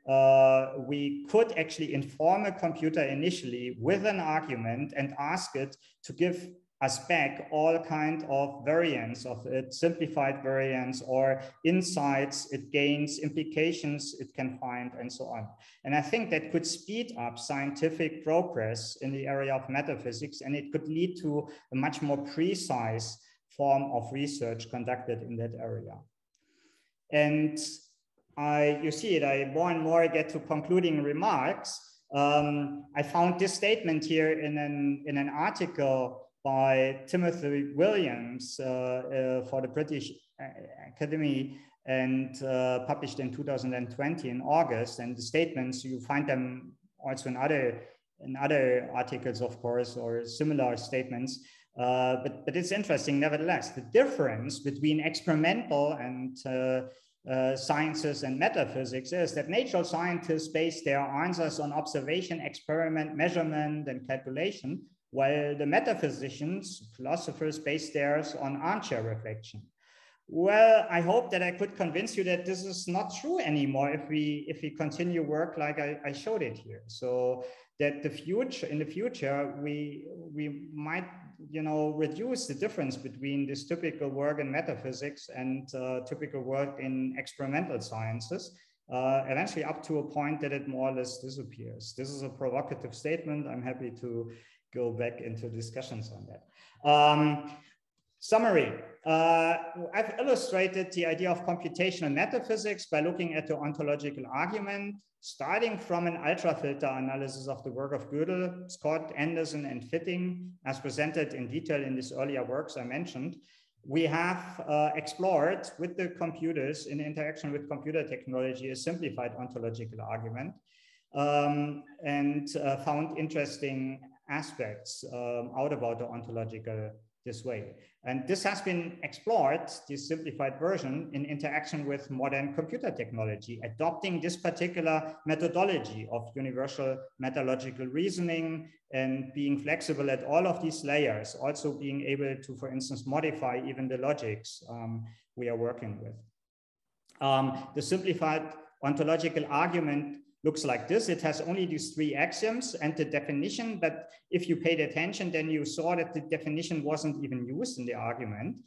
we could actually inform a computer initially with an argument and ask it to give us back all kind of variants of it, simplified variants or insights it gains, implications it can find, and so on. And I think that could speed up scientific progress in the area of metaphysics, and it could lead to a much more precise form of research conducted in that area. And you see it, I more and more get to concluding remarks. I found this statement here in an article by Timothy Williams for the British Academy and published in 2020 in August. And the statements, you find them also in other articles, of course, or similar statements. But it's interesting, nevertheless, the difference between experimental and sciences and metaphysics is that natural scientists base their answers on observation, experiment, measurement, and calculation, while the metaphysicians, philosophers, base theirs on armchair reflection. Well, I hope that I could convince you that this is not true anymore if we continue work like I showed it here. So that in the future we might reduce the difference between this typical work in metaphysics and typical work in experimental sciences, eventually up to a point that it more or less disappears. This is a provocative statement. I'm happy to go back into discussions on that. Summary. I've illustrated the idea of computational metaphysics by looking at the ontological argument, starting from an ultrafilter analysis of the work of Gödel, Scott, Anderson, and Fitting, as presented in detail in these earlier works I mentioned. We have explored with the computers in interaction with computer technology a simplified ontological argument, and found interesting aspects out about the ontological this way. And this has been explored, this simplified version, in interaction with modern computer technology, adopting this particular methodology of universal metalogical reasoning and being flexible at all of these layers, also being able to, for instance, modify even the logics we are working with. The simplified ontological argument looks like this. It has only these three axioms and the definition, but if you paid attention, then you saw that the definition wasn't even used in the argument.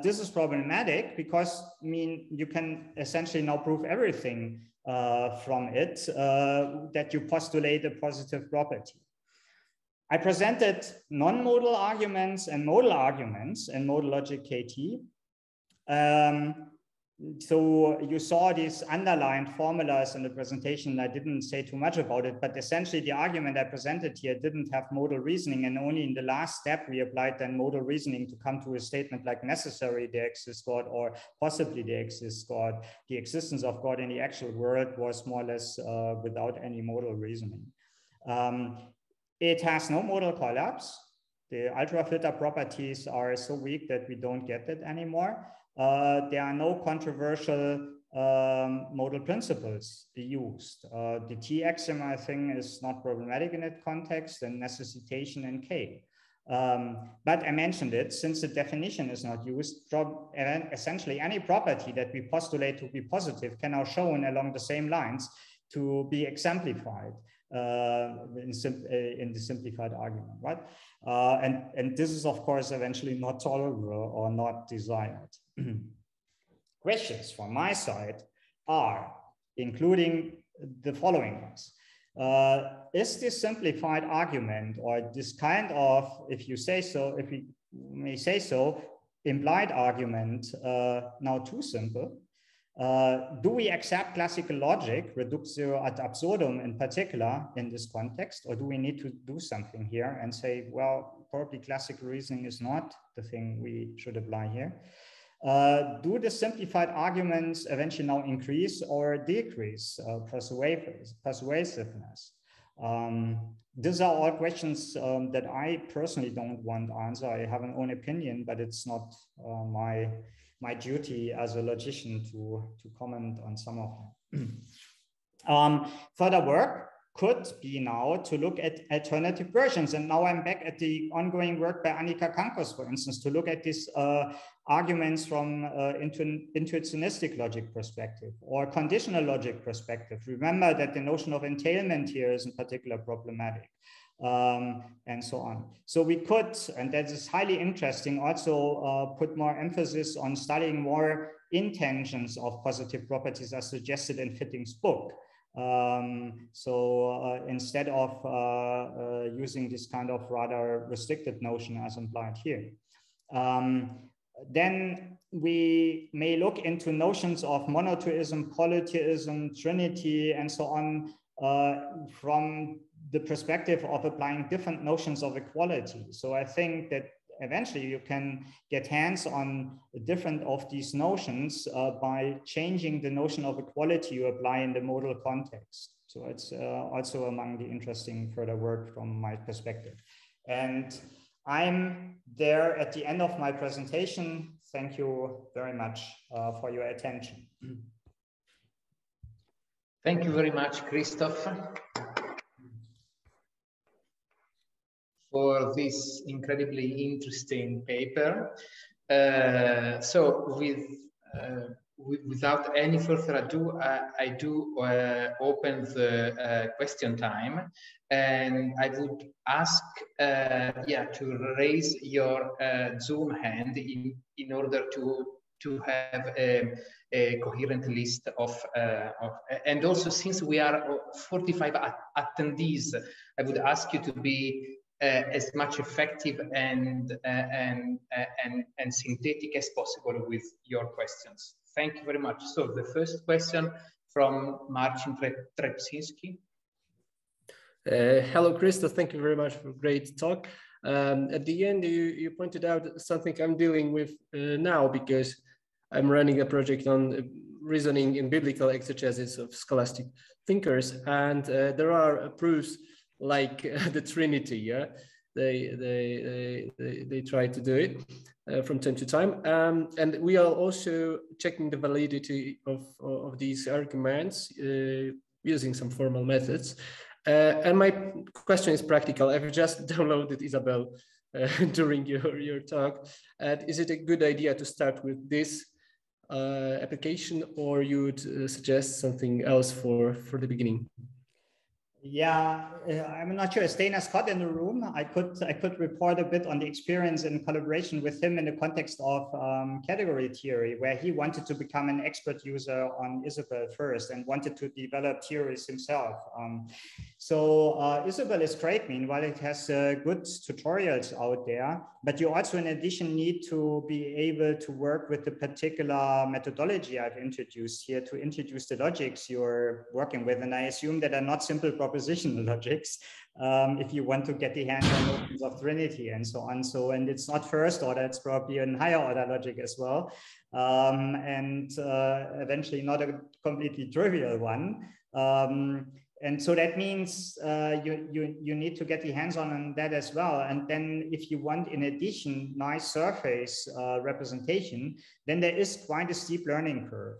This is problematic because, you can essentially now prove everything from it, that you postulate a positive property. I presented non-modal arguments and modal arguments in Modal Logic KT. So you saw these underlined formulas in the presentation. I didn't say too much about it, but essentially the argument I presented here didn't have modal reasoning, and only in the last step we applied then modal reasoning to come to a statement like necessary there exists God or possibly there exists God. The existence of God in the actual world was more or less without any modal reasoning. It has no modal collapse. The ultrafilter properties are so weak that we don't get it anymore. There are no controversial modal principles used. The T axiom, I think, is not problematic in that context, and necessitation and K. But I mentioned it, since the definition is not used, essentially any property that we postulate to be positive can now shown along the same lines to be exemplified in the simplified argument, right? And this is, of course, eventually not tolerable or not desired. Questions from my side are, including the following ones. Is this simplified argument, or this kind of, if you say so, if we may say so, implied argument now too simple? Do we accept classical logic, reductio ad absurdum in particular, in this context, or do we need to do something here and say, well, probably classical reasoning is not the thing we should apply here? Do the simplified arguments eventually now increase or decrease persuasiveness? These are all questions that I personally don't want to answer. I have an own opinion, but it's not my duty as a logician to comment on some of them. Further work could be now to look at alternative versions. And now I'm back at the ongoing work by Annika Kankos, for instance, to look at these arguments from intuitionistic logic perspective or conditional logic perspective. Remember that the notion of entailment here is in particular problematic. And so on. So we could, and that is highly interesting, also put more emphasis on studying more intentions of positive properties as suggested in Fitting's book. Instead of using this kind of rather restricted notion as implied here. Then we may look into notions of monotheism, polytheism, trinity, and so on from the perspective of applying different notions of equality. So I think that eventually you can get hands on different of these notions by changing the notion of equality you apply in the modal context. So it's also among the interesting further work from my perspective. And I'm there at the end of my presentation. Thank you very much for your attention. Thank you very much, Christoph, for this incredibly interesting paper. So without any further ado, I do open the question time, and I would ask to raise your Zoom hand in order to have a coherent list of and also, since we are 45 attendees, I would ask you to be as much effective and synthetic as possible with your questions. Thank you very much. So the first question from Marcin Trepczynski. Hello, Christoph. Thank you very much for a great talk. At the end, you pointed out something I'm dealing with now, because I'm running a project on reasoning in biblical exegesis of scholastic thinkers, and there are proofs like the Trinity. Yeah, they try to do it from time to time, and we are also checking the validity of these arguments using some formal methods. And my question is practical. I've just downloaded Isabel during your talk. Is it a good idea to start with this application, or you would suggest something else for the beginning? Yeah, I'm not sure. Is Dana Scott in the room? I could report a bit on the experience in collaboration with him in the context of category theory, where he wanted to become an expert user on Isabel first and wanted to develop theories himself. So Isabel is great. Meanwhile, it has good tutorials out there, but you also in addition need to be able to work with the particular methodology I've introduced here to introduce the logics you're working with. And I assume that are not simple propositional logics if you want to get the hands on notions of Trinity and so on. So, and it's not first order, it's probably a higher order logic as well. And eventually not a completely trivial one. And so that means you need to get the hands on that as well. And then if you want, in addition, nice surface representation, then there is quite a steep learning curve.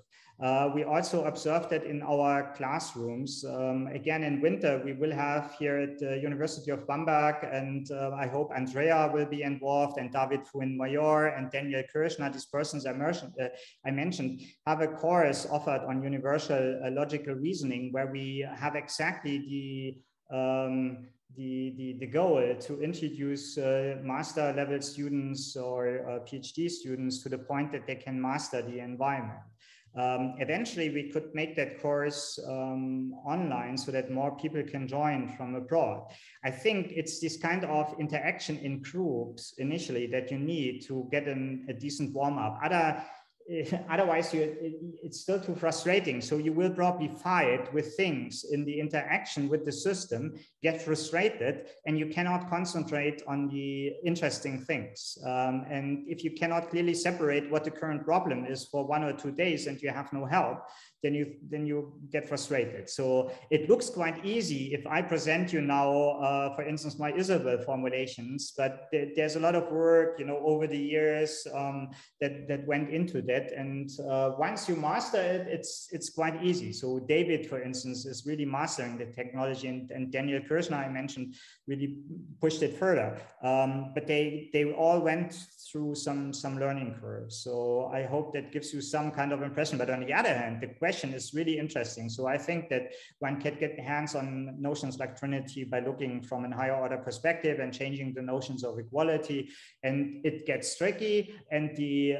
We also observed that in our classrooms. Again, in winter, we will have here at the University of Bamberg, and I hope Andrea will be involved, and David Fuin-Mayor and Daniel Kirschner, these persons I mentioned, have a course offered on universal logical reasoning, where we have exactly the goal to introduce master level students or PhD students to the point that they can master the environment. Eventually, we could make that course online so that more people can join from abroad. I think it's this kind of interaction in groups initially that you need to get a decent warm-up. Other otherwise it's still too frustrating. So you will probably fight with things in the interaction with the system, get frustrated, and you cannot concentrate on the interesting things. And if you cannot clearly separate what the current problem is for 1 or 2 days and you have no help, then you get frustrated. So it looks quite easy if I present you now, for instance, my Isabel formulations, but there's a lot of work, over the years that went into that. And once you master it, it's quite easy. So David, for instance, is really mastering the technology, and Daniel Kirshner, I mentioned, really pushed it further. But they all went through some learning curves. So I hope that gives you some kind of impression. But on the other hand, the question is really interesting. So I think that one can get hands on notions like Trinity by looking from a higher order perspective and changing the notions of equality. And it gets tricky. And the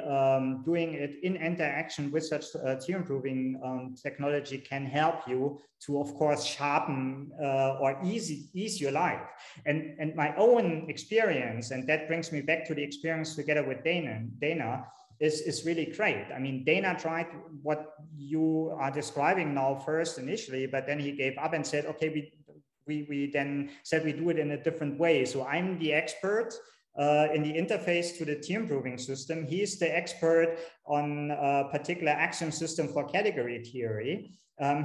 doing it in interaction with such theorem proving technology can help you to, of course, sharpen or ease your life. And my own experience, and that brings me back to the experience together with Dana is really great. I mean, Dana tried what you are describing now first initially, but then he gave up and said, okay, we then said we do it in a different way. So I'm the expert in the interface to the theorem proving system. He's the expert on a particular axiom system for category theory.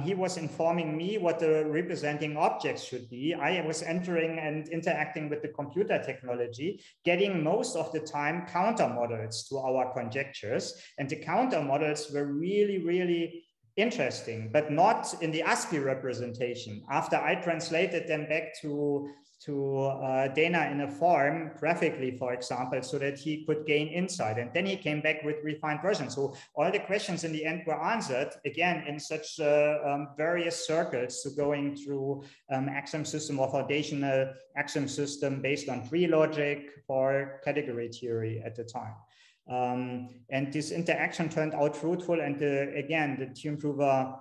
He was informing me what the representing objects should be. I was entering and interacting with the computer technology, getting most of the time counter models to our conjectures. And the counter models were really, really interesting, but not in the ASCII representation. After I translated them back to Dana in a form graphically, for example, so that he could gain insight. And then he came back with refined versions. So all the questions in the end were answered, again, in such various circles. So going through axiom system or foundational axiom system based on tree logic for category theory at the time. And this interaction turned out fruitful. And again, the theorem prover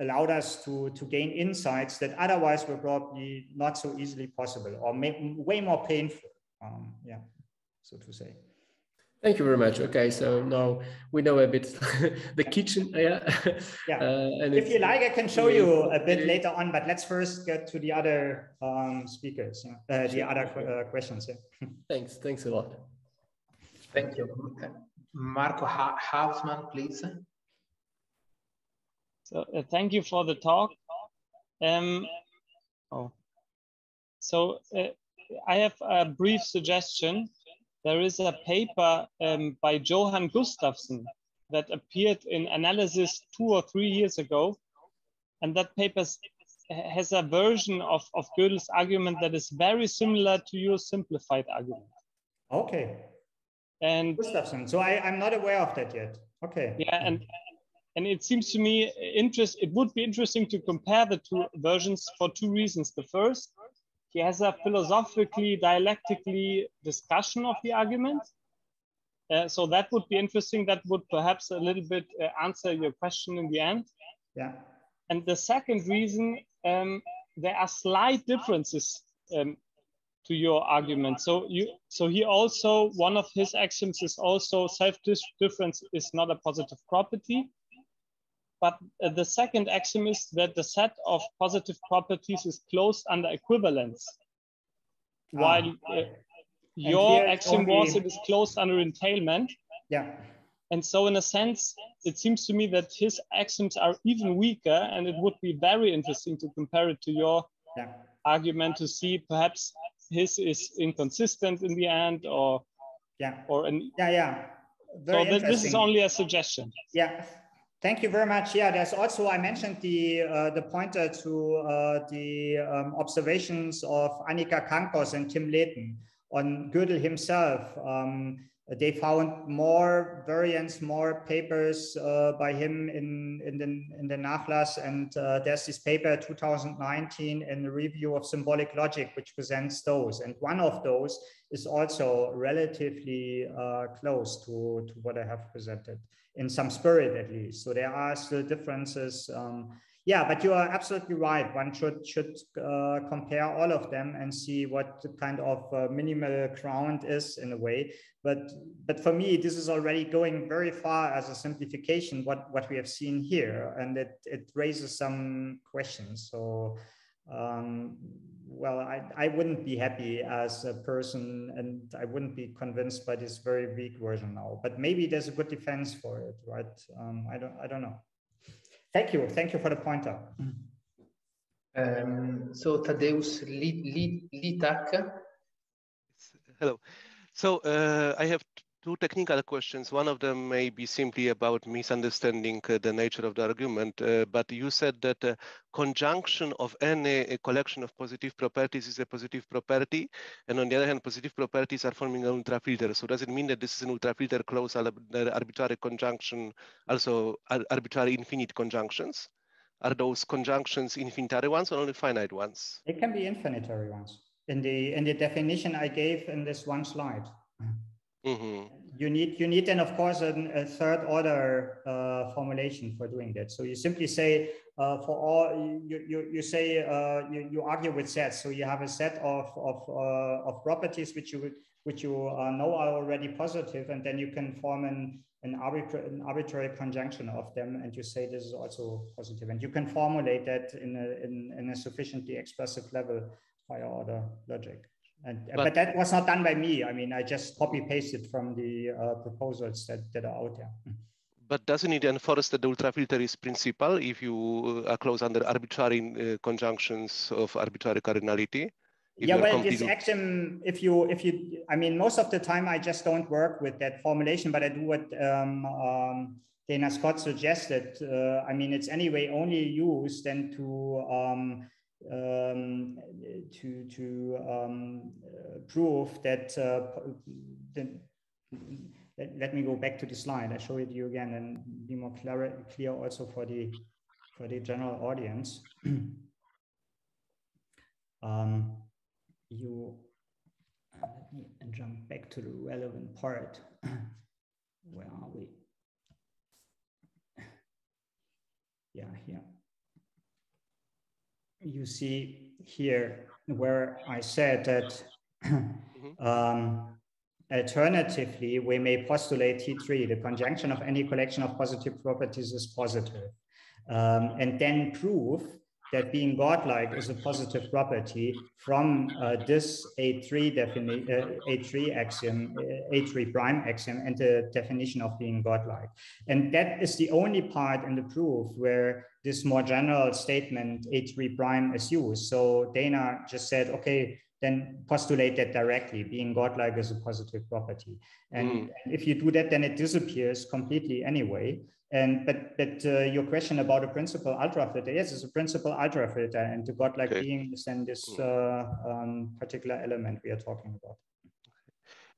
allowed us to gain insights that otherwise were probably not so easily possible, or way more painful, yeah, so to say. Thank you very much. Okay, so now we know a bit the kitchen. Yeah. And if you like, I can show you a bit later on, but let's first get to the other speakers, the other questions. Yeah. Thanks a lot. Thank you. Marco Hausmann, please. So thank you for the talk. So I have a brief suggestion. There is a paper by Johan Gustafsson that appeared in Analysis 2 or 3 years ago. And that paper has a version of Gödel's argument that is very similar to your simplified argument. Okay. And Gustafsson. So I'm not aware of that yet. Okay. Yeah, and it seems to me it would be interesting to compare the two versions for 2 reasons. The first, he has a philosophically, dialectically discussion of the argument. So that would be interesting. That would perhaps a little bit answer your question in the end. Yeah. And the second reason, there are slight differences to your argument. So he also, one of his axioms is also self-difference is not a positive property. But the second axiom is that the set of positive properties is closed under equivalence, while your axiom was it is closed under entailment. Yeah. And so in a sense, it seems to me that his axioms are even weaker, and it would be very interesting to compare it to your argument to see perhaps his is inconsistent in the end, or Very so this is only a suggestion. Yeah. Thank you very much. Yeah, there's also, I mentioned the pointer to the observations of Annika Kankos and Tim Layton on Gödel himself. They found more variants, more papers by him in the Nachlass, and there's this paper 2019 in the Review of Symbolic Logic, which presents those, and one of those is also relatively close to what I have presented, in some spirit at least. So there are still differences. Yeah, but you are absolutely right. One should compare all of them and see what the kind of minimal ground is in a way. But for me, this is already going very far as a simplification, what we have seen here, and it raises some questions. So, well, I wouldn't be happy as a person, and I wouldn't be convinced by this very weak version now. But maybe there's a good defense for it, right? I don't know. Thank you for the pointer. So Tadeusz Litak. Hello. So I have two technical questions. One of them may be simply about misunderstanding the nature of the argument, but you said that conjunction of any collection of positive properties is a positive property, and on the other hand, positive properties are forming an ultrafilter. So does it mean that this is an ultrafilter closed arbitrary conjunction, also arbitrary infinite conjunctions? Are those conjunctions infinitary ones or only finite ones? It can be infinitary ones. In the definition I gave in this one slide. Mm-hmm. You need then, of course, a third order formulation for doing that. So you simply say for all you argue with sets. So you have a set of properties which you know are already positive, and then you can form an arbitrary conjunction of them, and you say this is also positive, and you can formulate that in a sufficiently expressive level higher order logic. But that was not done by me. I mean, I just copy pasted from the proposals that are out there. But doesn't it enforce that the ultrafilter is principal if you are closed under arbitrary conjunctions of arbitrary cardinality? Yeah, well, this axiom, if you, I mean, most of the time I just don't work with that formulation, but I do what Dana Scott suggested. I mean, it's anyway only used then to prove that. Let me go back to the slide. I show it to you again and be more clear also for the general audience. Let me jump back to the relevant part. Where are we? Yeah, here. You see here where I said that alternatively, we may postulate T3, the conjunction of any collection of positive properties is positive, and then prove that being godlike is a positive property from this A3 axiom, A3 prime axiom, and the definition of being godlike. And that is the only part in the proof where this more general statement A3 prime is used. So Dana just said, okay, then postulate that directly, being godlike is a positive property. And if you do that, then it disappears completely anyway. And but your question about a principal ultrafilter, yes, it's a principal ultrafilter, and the godlike being is then this particular element we are talking about.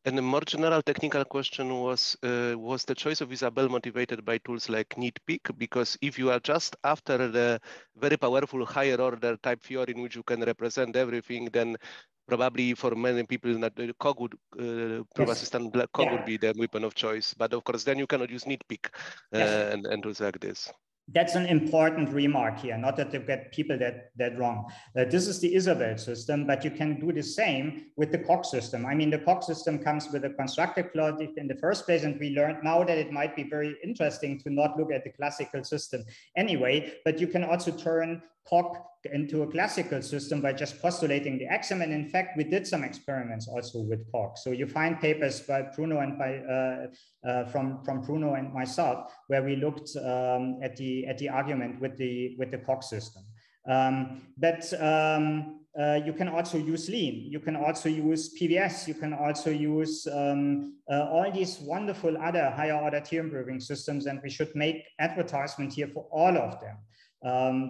And a more general technical question was the choice of Isabelle motivated by tools like nitpick? Because if you are just after the very powerful higher order type theory in which you can represent everything, then probably for many people, cog would proof assistant cog would be the weapon of choice. But of course, then you cannot use nitpick and tools like this. That's an important remark here, not that you get people that wrong. This is the Isabelle system, but you can do the same with the cog system. I mean, the cog system comes with a constructive logic in the first place, and we learned now that it might be very interesting to not look at the classical system anyway, but you can also turn cog into a classical system by just postulating the axiom. And in fact, we did some experiments also with cog. So you find papers by Bruno and from Bruno and myself, where we looked at the argument with the cog system. You can also use lean. You can also use PVS. You can also use all these wonderful other higher order theorem proving systems, and we should make advertisement here for all of them.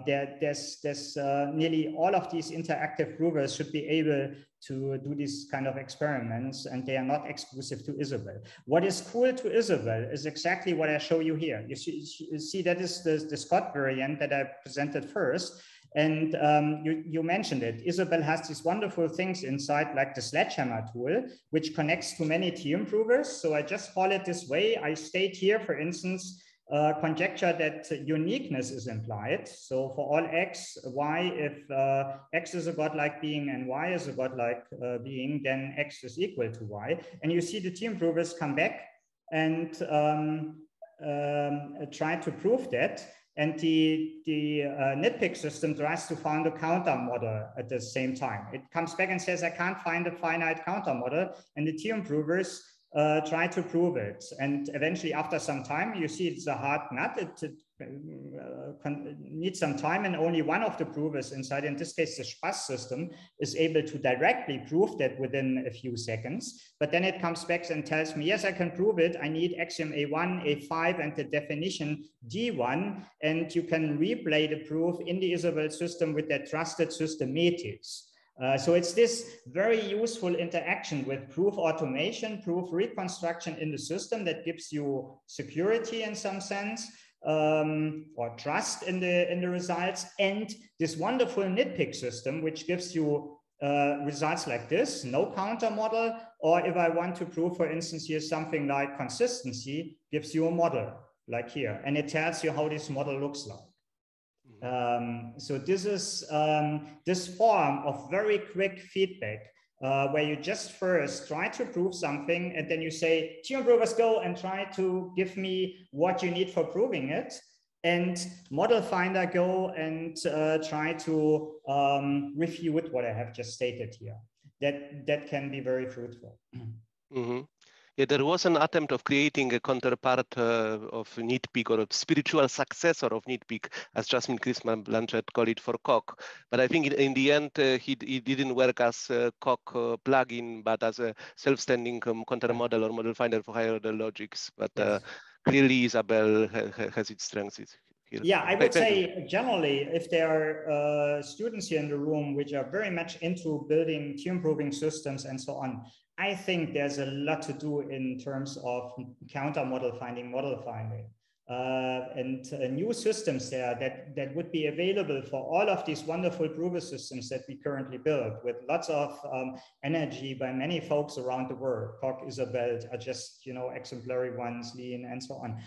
There's nearly all of these interactive provers should be able to do these kind of experiments, and they are not exclusive to Isabelle. What is cool to Isabelle is exactly what I show you here. You see that is the Scott variant that I presented first. And you mentioned it. Isabelle has these wonderful things inside, like the sledgehammer tool, which connects to many theorem provers. So I just call it this way. I state here, for instance, conjecture that uniqueness is implied. So for all x, y, if x is a godlike being and y is a godlike being, then x is equal to y. And you see the T improvers come back and try to prove that. And the nitpick system tries to find a counter model at the same time. It comes back and says, I can't find a finite counter model. And the T improvers try to prove it. And eventually, after some time, you see it's a hard nut. It needs some time, and only one of the provers inside, in this case, the Spaß system, is able to directly prove that within a few seconds. But then it comes back and tells me, yes, I can prove it. I need axiom A1, A5, and the definition D1. And you can replay the proof in the Isabel system with that trusted system Metis. So it's this very useful interaction with proof automation, proof reconstruction in the system that gives you security in some sense, or trust in the results, and this wonderful nitpick system, which gives you results like this, no counter model, or if I want to prove, for instance, here something like consistency, gives you a model like here, and it tells you how this model looks like. So this is this form of very quick feedback where you just first try to prove something, and then you say, T improvers, go and try to give me what you need for proving it. And model finder, go and try to refute what I have just stated here. That can be very fruitful. Mm-hmm. Yeah, there was an attempt of creating a counterpart of nitpick, or a spiritual successor of nitpick, as Jasmine Christman-Blanchett called it, for Coq. But I think in the end, he didn't work as a Coq plugin, but as a self-standing counter model or model finder for higher order logics. But yes, clearly, Isabel has its strengths here. Yeah, I would say generally, if there are students here in the room which are very much into building T-improving systems and so on, I think there's a lot to do in terms of counter model finding, and new systems there that would be available for all of these wonderful prover systems that we currently build, with lots of energy by many folks around the world. Coq, Isabel are just, you know, exemplary ones, Lean, and so on.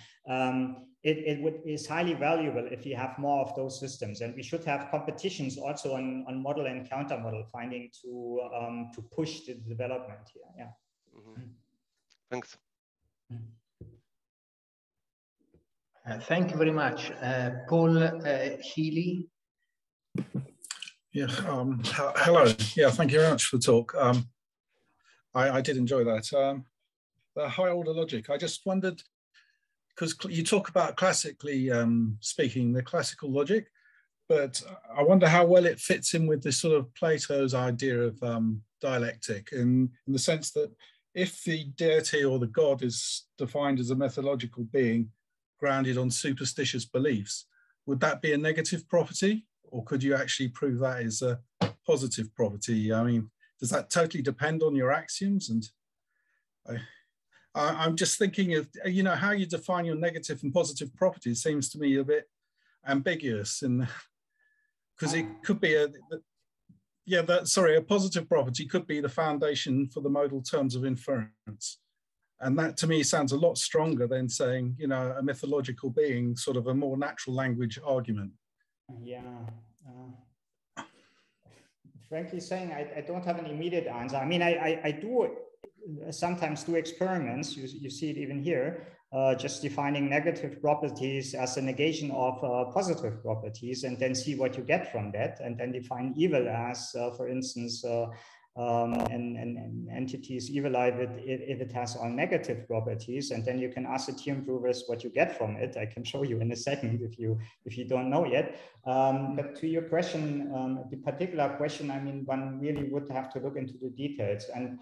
It is highly valuable if you have more of those systems, and we should have competitions also on model and counter model finding to push the development here. Yeah. Mm-hmm. Thanks. Thank you very much, Paul Healy. Yeah. Hello. Yeah. Thank you very much for the talk. I did enjoy that. The high order logic. I just wondered, because you talk about classically speaking, the classical logic, but I wonder how well it fits in with this sort of Plato's idea of dialectic, in the sense that if the deity or the god is defined as a methodological being grounded on superstitious beliefs, would that be a negative property, or could you actually prove that is a positive property? I mean, does that totally depend on your axioms? And I'm just thinking of, you know, how you define your negative and positive properties seems to me a bit ambiguous, because it could be a positive property could be the foundation for the modal terms of inference. And that to me sounds a lot stronger than saying, you know, a mythological being, sort of a more natural language argument. Yeah. Frankly saying, I don't have an immediate answer. I mean, I do sometimes do experiments, you see it even here, just defining negative properties as a negation of positive properties, and then see what you get from that, and then define evil as, for instance, an entity is evil if it has all negative properties, and then you can ask the T improvers what you get from it. I can show you in a second if you don't know yet. But to your question, the particular question, I mean, one really would have to look into the details, and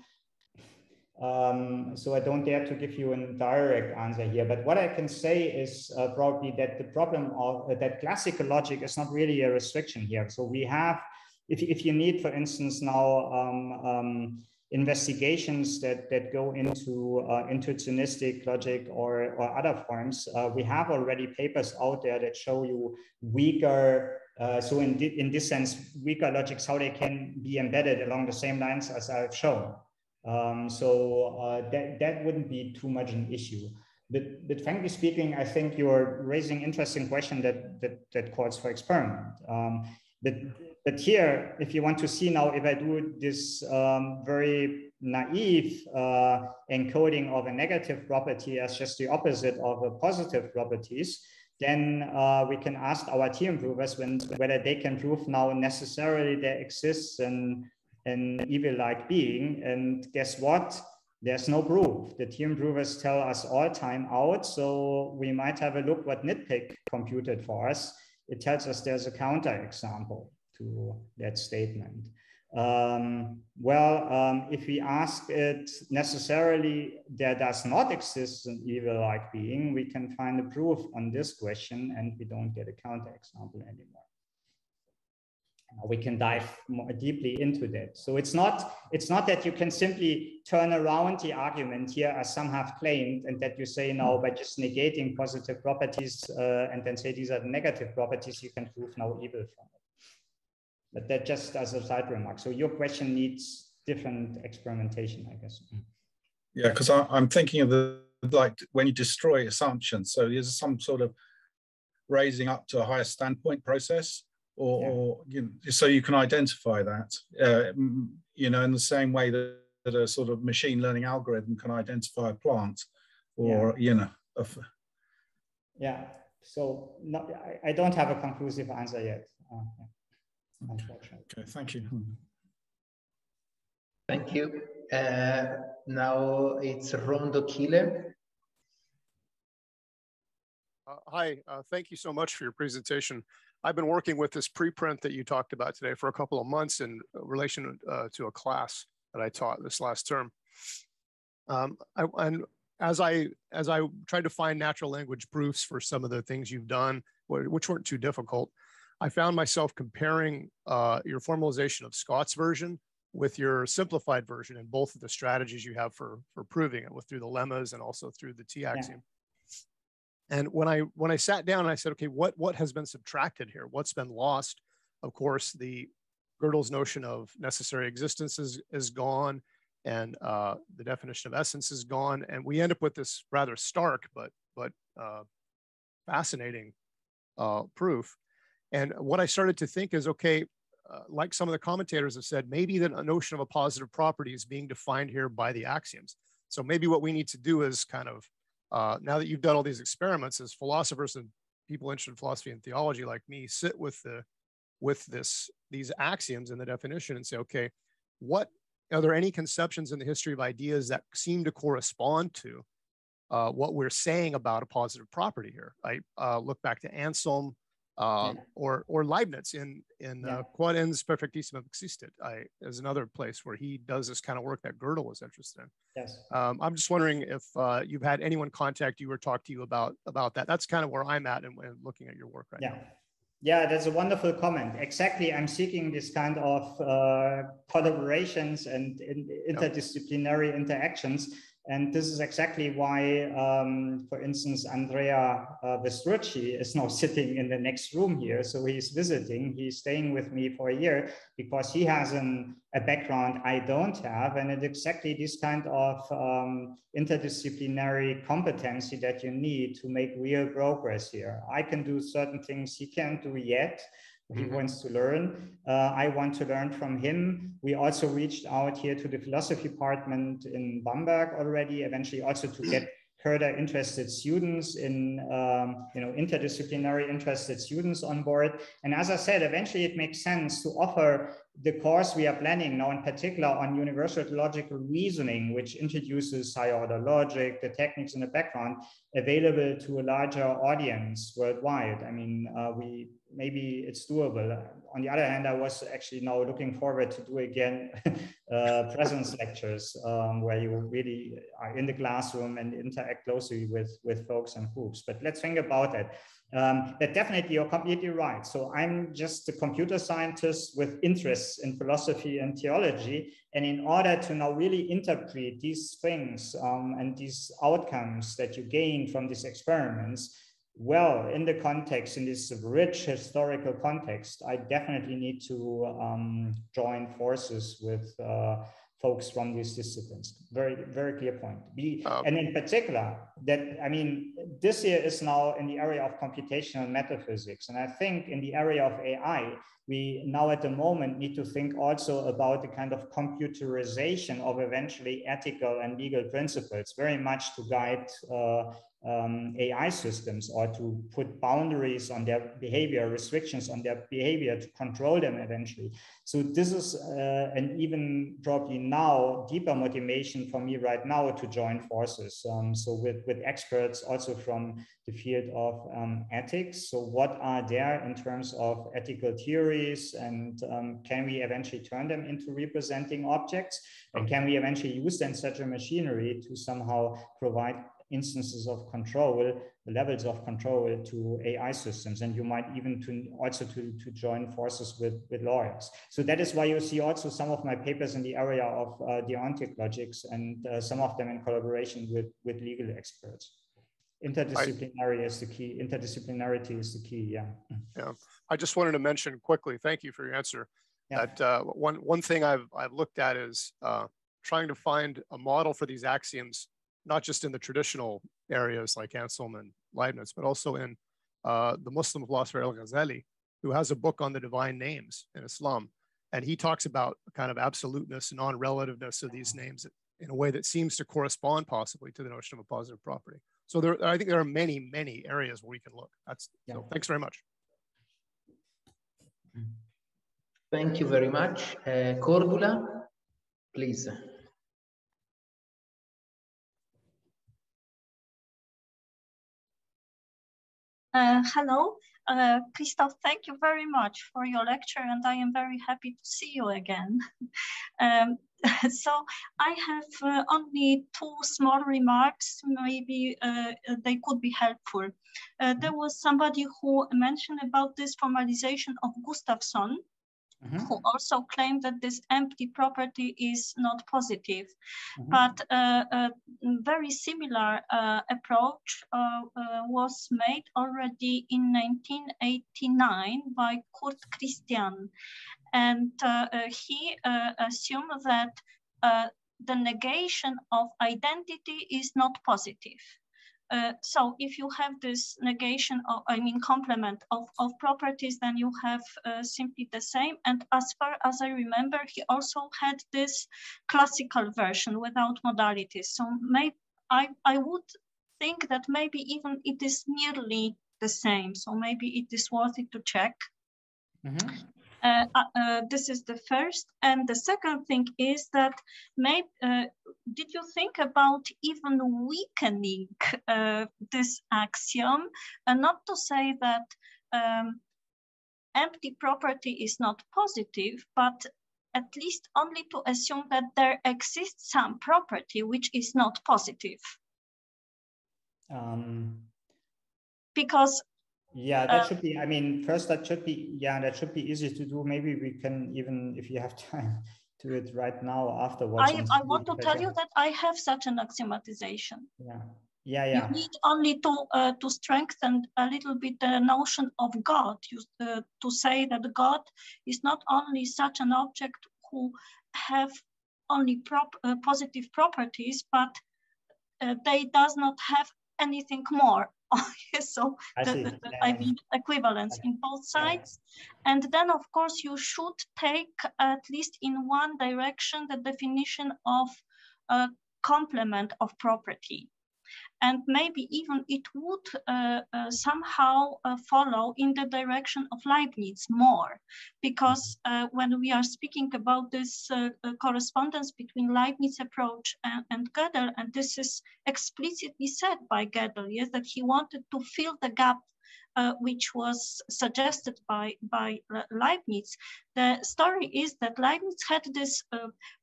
so I don't dare to give you a direct answer here. But what I can say is probably that the problem of that classical logic is not really a restriction here. So we have, if you need, for instance, now investigations that go into intuitionistic logic or other forms, we have already papers out there that show you weaker, so in this sense, weaker logics, how they can be embedded along the same lines as I've shown. So that wouldn't be too much an issue. But frankly speaking, I think you're raising interesting question that calls for experiment. But here, if you want to see now, if I do this very naive encoding of a negative property as just the opposite of a positive properties, then we can ask our T improvers whether they can prove now necessarily there exists an evil-like being. And guess what? There's no proof. The T improvers tell us all time out. So we might have a look what nitpick computed for us. It tells us there's a counterexample to that statement. If we ask it necessarily there does not exist an evil-like being, we can find a proof on this question and we don't get a counterexample anymore. We can dive more deeply into that. So it's not that you can simply turn around the argument here as some have claimed, and that you say now by just negating positive properties and then say these are the negative properties, you can prove no evil from it. But that just as a side remark. So your question needs different experimentation, I guess. Yeah, because I'm thinking of like when you destroy assumptions. So there's some sort of raising up to a higher standpoint process. Or so you can identify that, in the same way that a sort of machine learning algorithm can identify a plant, or So no, I don't have a conclusive answer yet. Unfortunately. Okay, thank you. Thank you. Now it's Rondo Killer. Hi, thank you so much for your presentation. I've been working with this preprint that you talked about today for a couple of months in relation to a class that I taught this last term. And as I tried to find natural language proofs for some of the things you've done, which weren't too difficult, I found myself comparing your formalization of Scott's version with your simplified version and both of the strategies you have for proving it, through the lemmas and also through the T axiom. And when I sat down and I said, okay, what has been subtracted here? What's been lost? Of course, Gödel's notion of necessary existence is gone, and the definition of essence is gone, and we end up with this rather stark but fascinating proof. And what I started to think is, okay, like some of the commentators have said, maybe the notion of a positive property is being defined here by the axioms. So maybe what we need to do is kind of now that you've done all these experiments, as philosophers and people interested in philosophy and theology like me, sit with these axioms and the definition and say, okay, are there any conceptions in the history of ideas that seem to correspond to what we're saying about a positive property here? I look back to Anselm or Leibniz in Quod ens perfectissimum existit, is another place where he does this kind of work that Gödel was interested in. Yes. I'm just wondering if you've had anyone contact you or talk to you about that. That's kind of where I'm at in looking at your work right now. Yeah, that's a wonderful comment. Exactly, I'm seeking this kind of collaborations and interdisciplinary interactions. And this is exactly why, for instance, Andrea Vestrucci is now sitting in the next room here. So he's visiting, he's staying with me for a year because he has a background I don't have. And it's exactly this kind of interdisciplinary competency that you need to make real progress here. I can do certain things he can't do yet. He wants to learn. I want to learn from him. We also reached out here to the philosophy department in Bamberg already, eventually also to get further interested students in, interdisciplinary interested students on board. And as I said, eventually it makes sense to offer the course we are planning now, in particular on universal logical reasoning, which introduces higher order logic, the techniques in the background, available to a larger audience worldwide. I mean, maybe it's doable. On the other hand, I was actually now looking forward to do again presence lectures where you really are in the classroom and interact closely with folks and groups. But let's think about it. But definitely, you're completely right. So I'm just a computer scientist with interests in philosophy and theology. And in order to now really interpret these things and these outcomes that you gain from these experiments, well, in the context, in this rich historical context, I definitely need to join forces with folks from these disciplines. Very, very clear point. And in particular, that, I mean, this here is now in the area of computational metaphysics. And I think in the area of AI, we now at the moment need to think also about the kind of computerization of eventually ethical and legal principles, very much to guide AI systems, or to put boundaries on their behavior, restrictions on their behavior, to control them eventually. So this is an even probably now deeper motivation for me right now to join forces. So with experts also from the field of ethics. So what are there in terms of ethical theories, and can we eventually turn them into representing objects? And can we eventually use then such a machinery to somehow provide instances of control, levels of control to AI systems? And you might even to join forces with lawyers. So that is why you see also some of my papers in the area of deontic logics, and some of them in collaboration with legal experts. Interdisciplinary is the key. Interdisciplinarity is the key. Yeah. Yeah. I just wanted to mention quickly, thank you for your answer, that one thing I've looked at is trying to find a model for these axioms, not just in the traditional areas like Anselm and Leibniz, but also in the Muslim philosopher Al-Ghazali, who has a book on the divine names in Islam. And he talks about kind of absoluteness, non-relativeness of these names in a way that seems to correspond possibly to the notion of a positive property. So I think there are many, many areas where we can look. So thanks very much. Thank you very much. Cordula, please. Hello, Christoph, thank you very much for your lecture, and I am very happy to see you again. So I have only two small remarks, maybe they could be helpful. There was somebody who mentioned about this formalization of Gustafsson, who also claimed that this empty property is not positive. But a very similar approach was made already in 1989 by Kurt Christian. And he assumed that the negation of identity is not positive. So if you have this negation, complement of properties, then you have simply the same. And as far as I remember, he also had this classical version without modalities. So maybe I would think that maybe even it is nearly the same. So maybe it is worth it to check. This is the first. And the second thing is that maybe, did you think about even weakening this axiom, and not to say that empty property is not positive, but at least only to assume that there exists some property which is not positive? Because that should be, I mean, first that should be easy to do. Maybe we can even, if you have time, do it right now afterwards. I want to tell you that I have such an axiomatization. You need only to strengthen a little bit the notion of God, to say that God is not only such an object who have only positive properties, but they does not have anything more. So I mean equivalence in both sides. And then of course you should take at least in one direction the definition of a complement of property. And maybe even it would somehow follow in the direction of Leibniz more, because when we are speaking about this correspondence between Leibniz approach and Gödel, and this is explicitly said by Gödel, yes, that he wanted to fill the gap which was suggested by Leibniz. The story is that Leibniz had this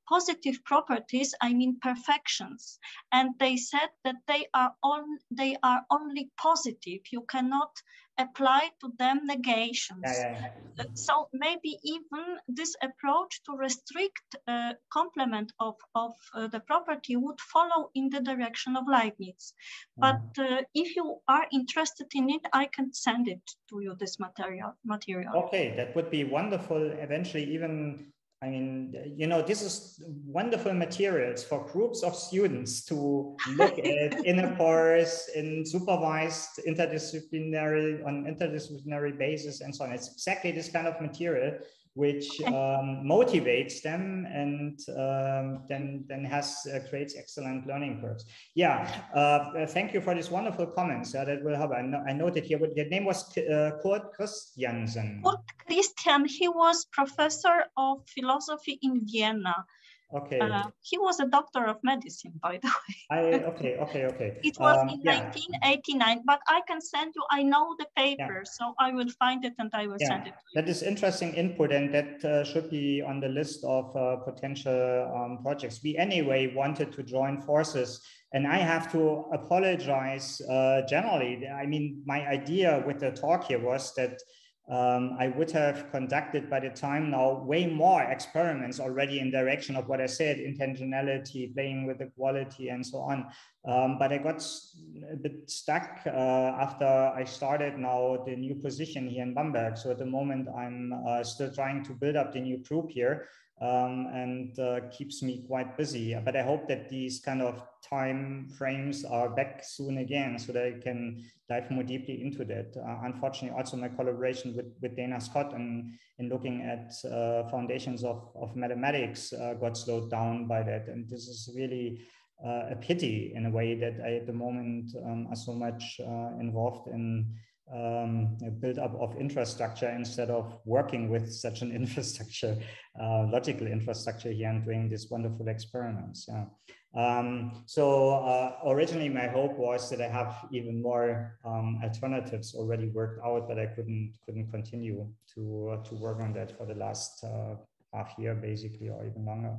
positive properties, I mean perfections, and they said that they are only positive. You cannot apply to them negations. So maybe even this approach to restrict complement of the property would follow in the direction of Leibniz. But if you are interested in it, I can send it to you, this material. Okay, that would be wonderful. Eventually, even I mean, you know, this is wonderful materials for groups of students to look at inner pores in supervised on interdisciplinary basis and so on. It's exactly this kind of material which motivates them and then creates excellent learning curves. Yeah, thank you for these wonderful comments. That will help. I noted here, your name was Kurt Christiansen. Kurt Christian, he was professor of philosophy in Vienna. Okay. He was a doctor of medicine, by the way. Okay. It was in 1989, but I can send you, I know the paper, so I will find it and I will send it to you. That is interesting input, and that should be on the list of potential projects. We anyway wanted to join forces, and I have to apologize generally. I mean, my idea with the talk here was that I would have conducted by the time now way more experiments already in direction of what I said, intentionality, playing with the quality and so on. But I got a bit stuck after I started now the new position here in Bamberg. So at the moment I'm still trying to build up the new group here and keeps me quite busy. But I hope that these kind of time frames are back soon again so that I can dive more deeply into that. Unfortunately, also my collaboration with Dana Scott in looking at foundations of mathematics got slowed down by that. And this is really a pity in a way that I at the moment are so much involved in build up of infrastructure instead of working with such an infrastructure, logical infrastructure here and doing these wonderful experiments. So originally my hope was that I have even more alternatives already worked out, but I couldn't continue to work on that for the last half year basically, or even longer.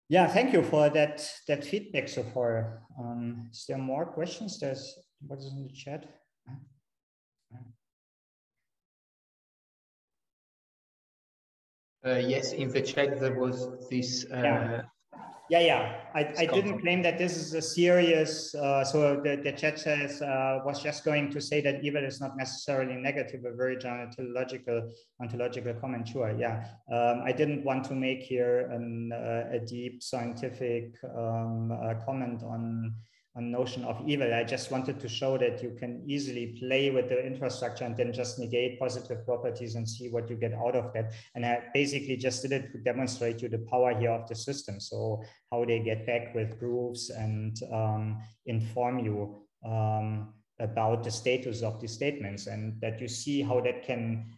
Yeah, thank you for that feedback so far. Is there more questions? What is in the chat? Yes, in the chat there was this. I didn't claim that this is a serious. So the chat says was just going to say that evil is not necessarily negative, a very ontological comment. Sure, yeah. I didn't want to make here a deep scientific comment on notion of evil. I just wanted to show that you can easily play with the infrastructure and then just negate positive properties and see what you get out of that. And I basically just did it to demonstrate you the power here of the system. So how they get back with proofs and inform you about the status of the statements, and that you see how that can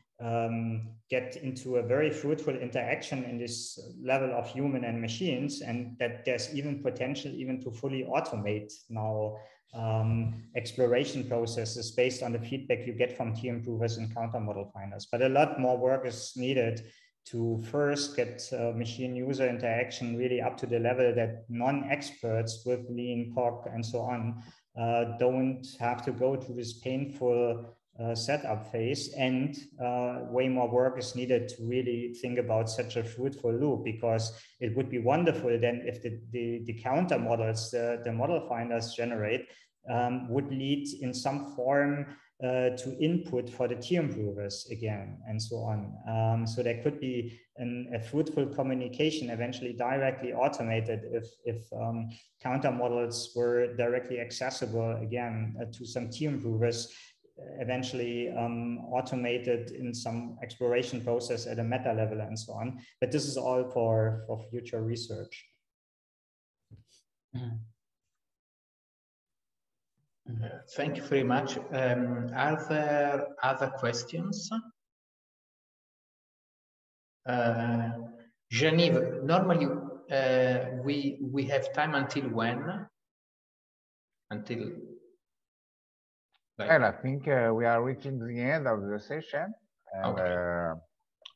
get into a very fruitful interaction in this level of human and machines, and that there's even potential even to fully automate now exploration processes based on the feedback you get from T improvers and counter model finders. But a lot more work is needed to first get machine user interaction really up to the level that non-experts with lean, POC and so on don't have to go through this painful setup phase, and way more work is needed to really think about such a fruitful loop, because it would be wonderful then if the counter models the model finders generate would lead in some form to input for the T improvers again and so on. So there could be a fruitful communication eventually directly automated if counter models were directly accessible again to some T improvers, eventually automated in some exploration process at a meta level and so on. But this is all for future research. Thank you very much. Are there other questions? Genevieve, normally we have time until when? Until And I think we are reaching the end of the session, and okay.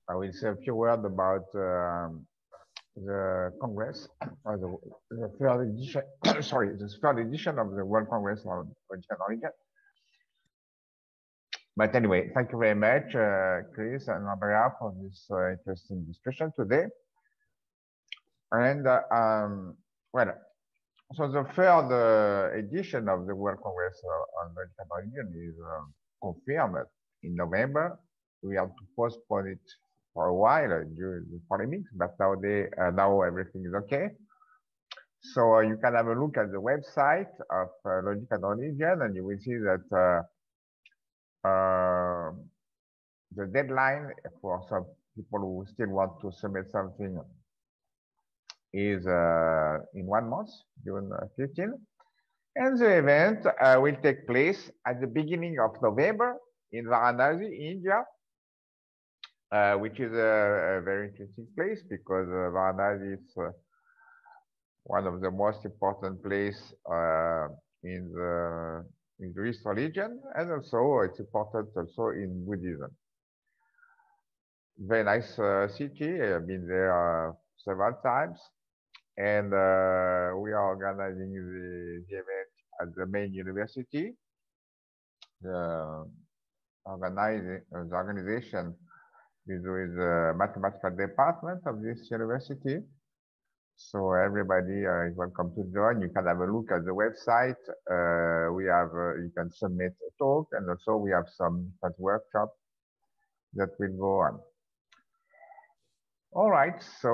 I will say a few words about the Congress, or the third edition. Sorry, the third edition of the World Congress on Ontological. But anyway, thank you very much, Chris and Andrea, for this interesting discussion today. And well. So the third edition of the World Congress on Ontological is confirmed in November. We have to postpone it for a while during the polemics, but now everything is okay. So you can have a look at the website of Logic and Religion, and you will see that the deadline for some people who still want to submit something is in 1 month, June 15. And the event will take place at the beginning of November in Varanasi, India, which is a very interesting place because Varanasi is one of the most important places in the Hinduist religion, and also it's important also in Buddhism. Very nice city. I've been there several times, and we are organizing the event at the main university. The organization is with the mathematical department of this university. So everybody is welcome to join. You can have a look at the website. We have you can submit a talk, and also we have some workshops that will go on. All right, so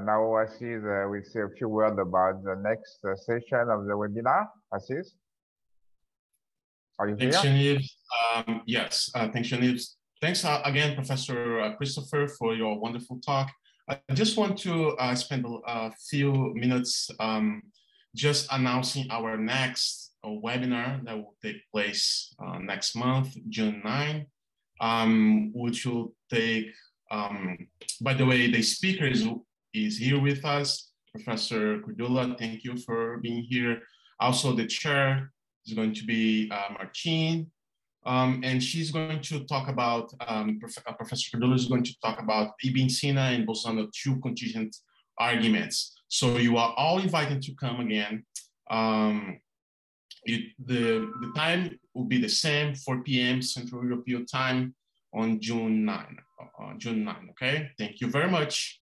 now Assis will say a few words about the next session of the webinar. Assis, are you here? Thanks, Yaniv. Yes, thanks, Yaniv. Thanks again, Professor Christopher, for your wonderful talk. I just want to spend a few minutes just announcing our next webinar that will take place next month, June 9, which will take, by the way, the speaker is here with us, Professor Cordula. Thank you for being here. Also, the chair is going to be Martine. And she's going to talk about, Professor Cordula is going to talk about Ibn Sina and Bolzano 2 contingent arguments. So you are all invited to come again. The time will be the same, 4 p.m. Central European time on June 9, okay? Thank you very much.